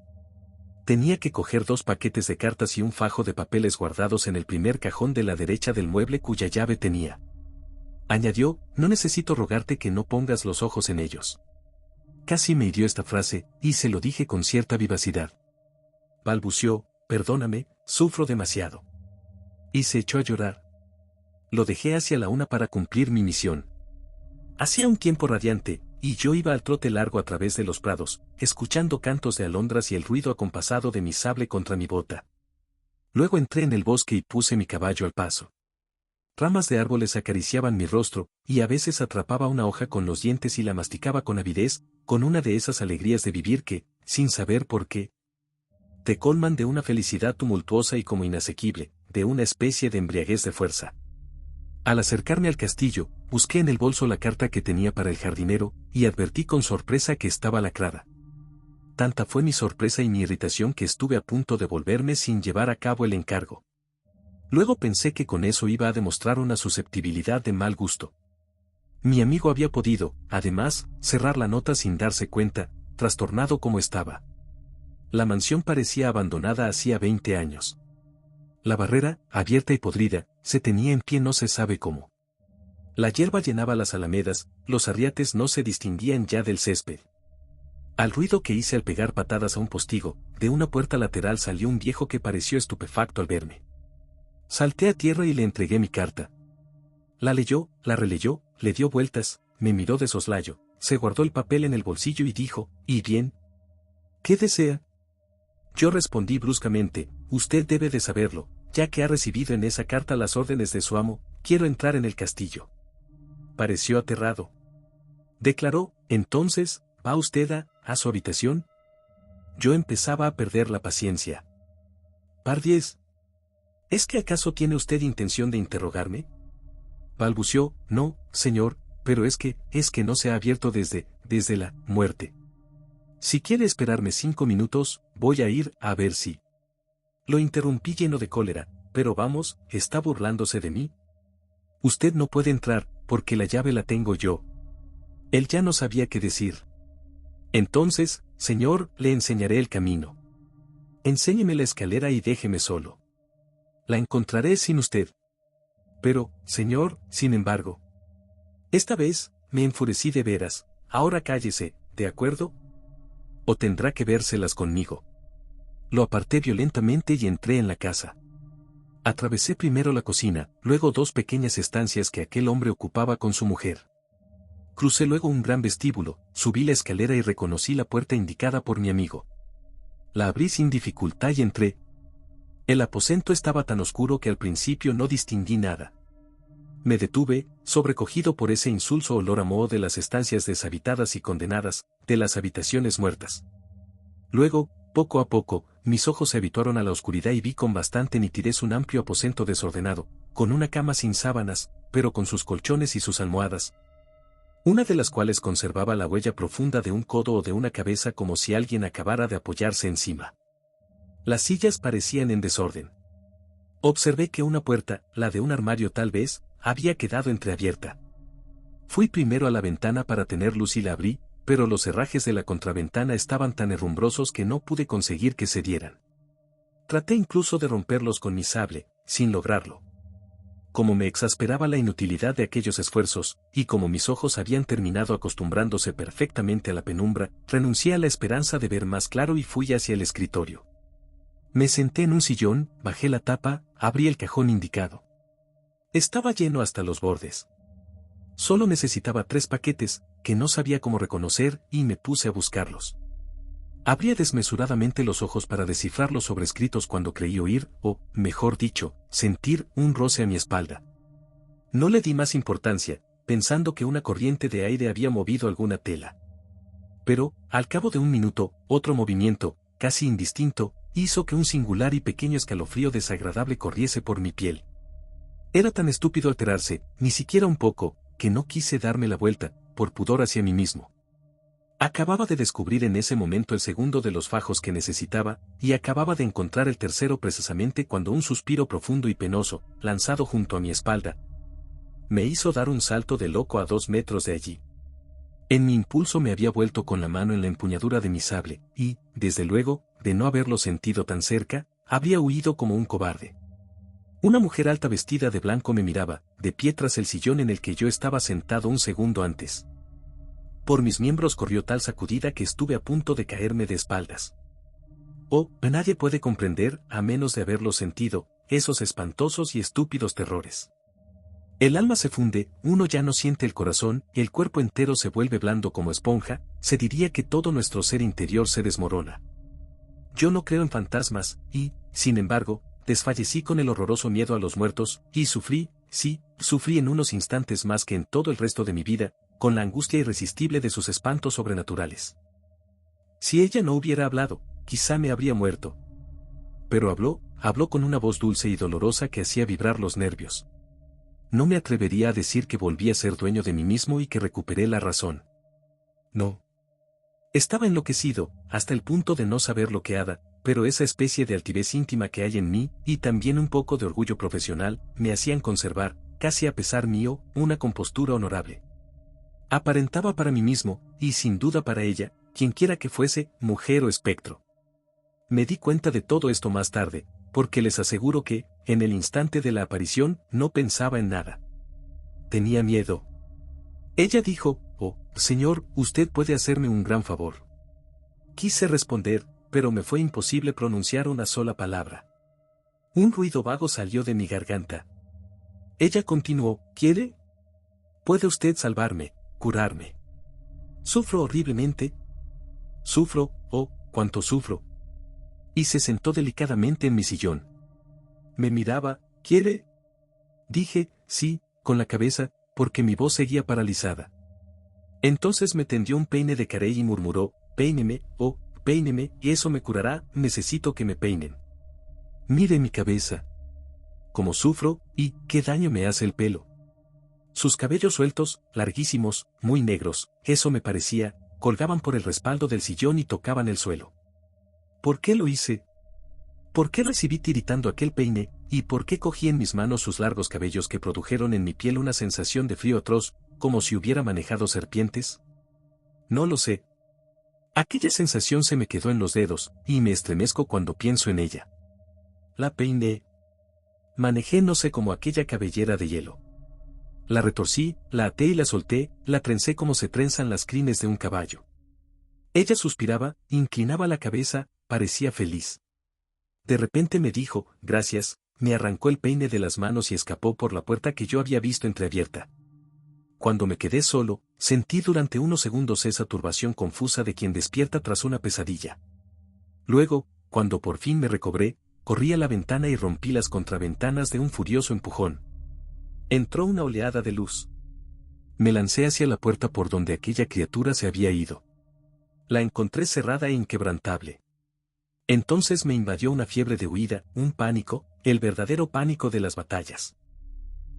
Tenía que coger 2 paquetes de cartas y un fajo de papeles guardados en el primer cajón de la derecha del mueble cuya llave tenía. Añadió, no necesito rogarte que no pongas los ojos en ellos. Casi me hirió esta frase, y se lo dije con cierta vivacidad. Balbuceó, perdóname, sufro demasiado. Y se echó a llorar. Lo dejé hacia la 1 para cumplir mi misión. Hacía un tiempo radiante, y yo iba al trote largo a través de los prados, escuchando cantos de alondras y el ruido acompasado de mi sable contra mi bota. Luego entré en el bosque y puse mi caballo al paso. Ramas de árboles acariciaban mi rostro, y a veces atrapaba una hoja con los dientes y la masticaba con avidez, con una de esas alegrías de vivir que, sin saber por qué, te colman de una felicidad tumultuosa y como inasequible, de una especie de embriaguez de fuerza. Al acercarme al castillo, busqué en el bolso la carta que tenía para el jardinero, y advertí con sorpresa que estaba lacrada. Tanta fue mi sorpresa y mi irritación que estuve a punto de volverme sin llevar a cabo el encargo. Luego pensé que con eso iba a demostrar una susceptibilidad de mal gusto. Mi amigo había podido, además, cerrar la nota sin darse cuenta, trastornado como estaba. La mansión parecía abandonada hacía 20 años. La barrera, abierta y podrida, se tenía en pie no se sabe cómo. La hierba llenaba las alamedas, los arriates no se distinguían ya del césped. Al ruido que hice al pegar patadas a un postigo, de una puerta lateral salió un viejo que pareció estupefacto al verme. Salté a tierra y le entregué mi carta. La leyó, la releyó, le dio vueltas, me miró de soslayo, se guardó el papel en el bolsillo y dijo, ¿y bien? ¿Qué desea? Yo respondí bruscamente, usted debe de saberlo, ya que ha recibido en esa carta las órdenes de su amo, quiero entrar en el castillo. Pareció aterrado. Declaró, entonces, ¿va usted a su habitación? Yo empezaba a perder la paciencia. Pardiez. ¿Es que acaso tiene usted intención de interrogarme? Balbuceó, no, señor, pero es que no se ha abierto desde la muerte. Si quiere esperarme 5 minutos, voy a ir a ver si. Lo interrumpí lleno de cólera, pero vamos, ¿está burlándose de mí? Usted no puede entrar, porque la llave la tengo yo. Él ya no sabía qué decir. Entonces, señor, le enseñaré el camino. Enséñeme la escalera y déjeme solo. La encontraré sin usted. Pero, señor, sin embargo. Esta vez, me enfurecí de veras, ahora cállese, ¿de acuerdo? O tendrá que vérselas conmigo. Lo aparté violentamente y entré en la casa. Atravesé primero la cocina, luego 2 pequeñas estancias que aquel hombre ocupaba con su mujer. Crucé luego un gran vestíbulo, subí la escalera y reconocí la puerta indicada por mi amigo. La abrí sin dificultad y entré. El aposento estaba tan oscuro que al principio no distinguí nada. Me detuve, sobrecogido por ese insulso olor a moho de las estancias deshabitadas y condenadas, de las habitaciones muertas. Luego, poco a poco, mis ojos se habituaron a la oscuridad y vi con bastante nitidez un amplio aposento desordenado, con una cama sin sábanas, pero con sus colchones y sus almohadas, una de las cuales conservaba la huella profunda de un codo o de una cabeza como si alguien acabara de apoyarse encima. Las sillas parecían en desorden. Observé que una puerta, la de un armario tal vez, había quedado entreabierta. Fui primero a la ventana para tener luz y la abrí, pero los herrajes de la contraventana estaban tan herrumbrosos que no pude conseguir que cedieran. Traté incluso de romperlos con mi sable, sin lograrlo. Como me exasperaba la inutilidad de aquellos esfuerzos, y como mis ojos habían terminado acostumbrándose perfectamente a la penumbra, renuncié a la esperanza de ver más claro y fui hacia el escritorio. Me senté en un sillón, bajé la tapa, abrí el cajón indicado. Estaba lleno hasta los bordes. Solo necesitaba 3 paquetes, que no sabía cómo reconocer, y me puse a buscarlos. Abría desmesuradamente los ojos para descifrar los sobrescritos cuando creí oír, o, mejor dicho, sentir un roce a mi espalda. No le di más importancia, pensando que una corriente de aire había movido alguna tela. Pero, al cabo de un minuto, otro movimiento, casi indistinto, hizo que un singular y pequeño escalofrío desagradable corriese por mi piel. Era tan estúpido alterarse, ni siquiera un poco, que no quise darme la vuelta, por pudor hacia mí mismo. Acababa de descubrir en ese momento el segundo de los fajos que necesitaba, y acababa de encontrar el tercero precisamente cuando un suspiro profundo y penoso, lanzado junto a mi espalda, me hizo dar un salto de loco a 2 metros de allí. En mi impulso me había vuelto con la mano en la empuñadura de mi sable, y, desde luego, de no haberlo sentido tan cerca, habría huido como un cobarde. Una mujer alta vestida de blanco me miraba, de pie tras el sillón en el que yo estaba sentado un segundo antes. Por mis miembros corrió tal sacudida que estuve a punto de caerme de espaldas. Oh, nadie puede comprender, a menos de haberlo sentido, esos espantosos y estúpidos terrores. El alma se funde, uno ya no siente el corazón, el cuerpo entero se vuelve blando como esponja, se diría que todo nuestro ser interior se desmorona. Yo no creo en fantasmas, y, sin embargo, desfallecí con el horroroso miedo a los muertos, y sufrí, sí, sufrí en unos instantes más que en todo el resto de mi vida, con la angustia irresistible de sus espantos sobrenaturales. Si ella no hubiera hablado, quizá me habría muerto. Pero habló con una voz dulce y dolorosa que hacía vibrar los nervios. No me atrevería a decir que volví a ser dueño de mí mismo y que recuperé la razón. No. Estaba enloquecido, hasta el punto de no saber lo que hada, pero esa especie de altivez íntima que hay en mí, y también un poco de orgullo profesional, me hacían conservar, casi a pesar mío, una compostura honorable. Aparentaba para mí mismo, y sin duda para ella, quienquiera que fuese, mujer o espectro. Me di cuenta de todo esto más tarde, porque les aseguro que, en el instante de la aparición, no pensaba en nada. Tenía miedo. Ella dijo, «Oh, señor, usted puede hacerme un gran favor». Quise responder, pero me fue imposible pronunciar una sola palabra. Un ruido vago salió de mi garganta. Ella continuó, «¿Quiere? Puede usted salvarme, curarme. Sufro horriblemente. Sufro, oh, cuánto sufro». Y se sentó delicadamente en mi sillón. Me miraba, «¿Quiere?». Dije, «Sí», con la cabeza, porque mi voz seguía paralizada. Entonces me tendió un peine de carey y murmuró, «Péineme, oh, péineme, y eso me curará, necesito que me peinen. Mire mi cabeza. Cómo sufro, y qué daño me hace el pelo». Sus cabellos sueltos, larguísimos, muy negros, eso me parecía, colgaban por el respaldo del sillón y tocaban el suelo. ¿Por qué lo hice? ¿Por qué recibí tiritando aquel peine, y por qué cogí en mis manos sus largos cabellos que produjeron en mi piel una sensación de frío atroz, como si hubiera manejado serpientes? No lo sé. Aquella sensación se me quedó en los dedos, y me estremezco cuando pienso en ella. La peiné. Manejé no sé cómo aquella cabellera de hielo. La retorcí, la até y la solté, la trencé como se trenzan las crines de un caballo. Ella suspiraba, inclinaba la cabeza, parecía feliz. De repente me dijo, «Gracias», me arrancó el peine de las manos y escapó por la puerta que yo había visto entreabierta. Cuando me quedé solo, sentí durante unos segundos esa turbación confusa de quien despierta tras una pesadilla. Luego, cuando por fin me recobré, corrí a la ventana y rompí las contraventanas de un furioso empujón. Entró una oleada de luz. Me lancé hacia la puerta por donde aquella criatura se había ido. La encontré cerrada e inquebrantable. Entonces me invadió una fiebre de huida, un pánico, el verdadero pánico de las batallas.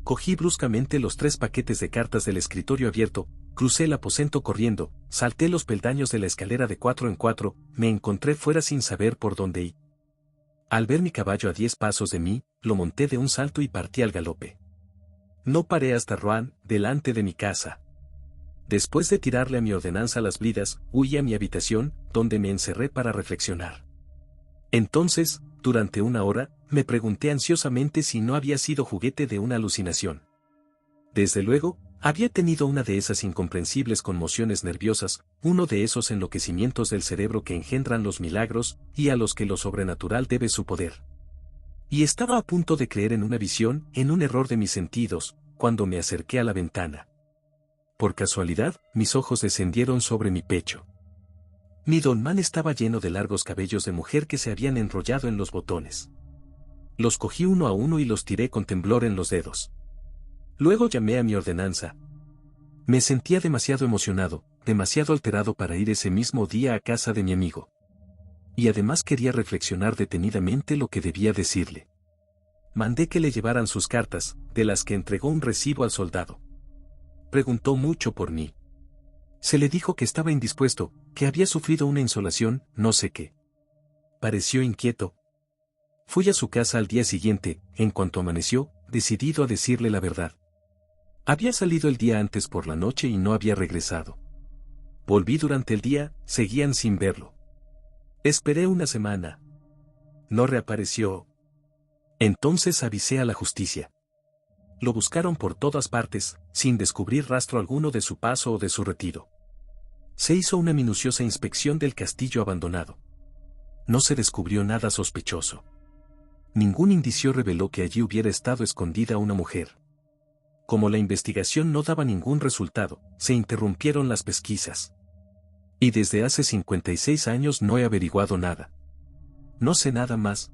Cogí bruscamente los 3 paquetes de cartas del escritorio abierto, crucé el aposento corriendo, salté los peldaños de la escalera de 4 en 4, me encontré fuera sin saber por dónde ir. Al ver mi caballo a 10 pasos de mí, lo monté de un salto y partí al galope. No paré hasta Rouen, delante de mi casa. Después de tirarle a mi ordenanza las bridas, huí a mi habitación, donde me encerré para reflexionar. Entonces, durante una hora, me pregunté ansiosamente si no había sido juguete de una alucinación. Desde luego, había tenido una de esas incomprensibles conmociones nerviosas, uno de esos enloquecimientos del cerebro que engendran los milagros, y a los que lo sobrenatural debe su poder. Y estaba a punto de creer en una visión, en un error de mis sentidos, cuando me acerqué a la ventana. Por casualidad, mis ojos descendieron sobre mi pecho. Mi dolmán estaba lleno de largos cabellos de mujer que se habían enrollado en los botones. Los cogí uno a uno y los tiré con temblor en los dedos. Luego llamé a mi ordenanza. Me sentía demasiado emocionado, demasiado alterado para ir ese mismo día a casa de mi amigo. Y además quería reflexionar detenidamente lo que debía decirle. Mandé que le llevaran sus cartas, de las que entregó un recibo al soldado. Preguntó mucho por mí. Se le dijo que estaba indispuesto, que había sufrido una insolación, no sé qué. Pareció inquieto. Fui a su casa al día siguiente, en cuanto amaneció, decidido a decirle la verdad. Había salido el día antes por la noche y no había regresado. Volví durante el día, seguían sin verlo. Esperé una semana. No reapareció. Entonces avisé a la justicia. Lo buscaron por todas partes, sin descubrir rastro alguno de su paso o de su retiro. Se hizo una minuciosa inspección del castillo abandonado. No se descubrió nada sospechoso. Ningún indicio reveló que allí hubiera estado escondida una mujer. Como la investigación no daba ningún resultado, se interrumpieron las pesquisas. Y desde hace 56 años no he averiguado nada. No sé nada más,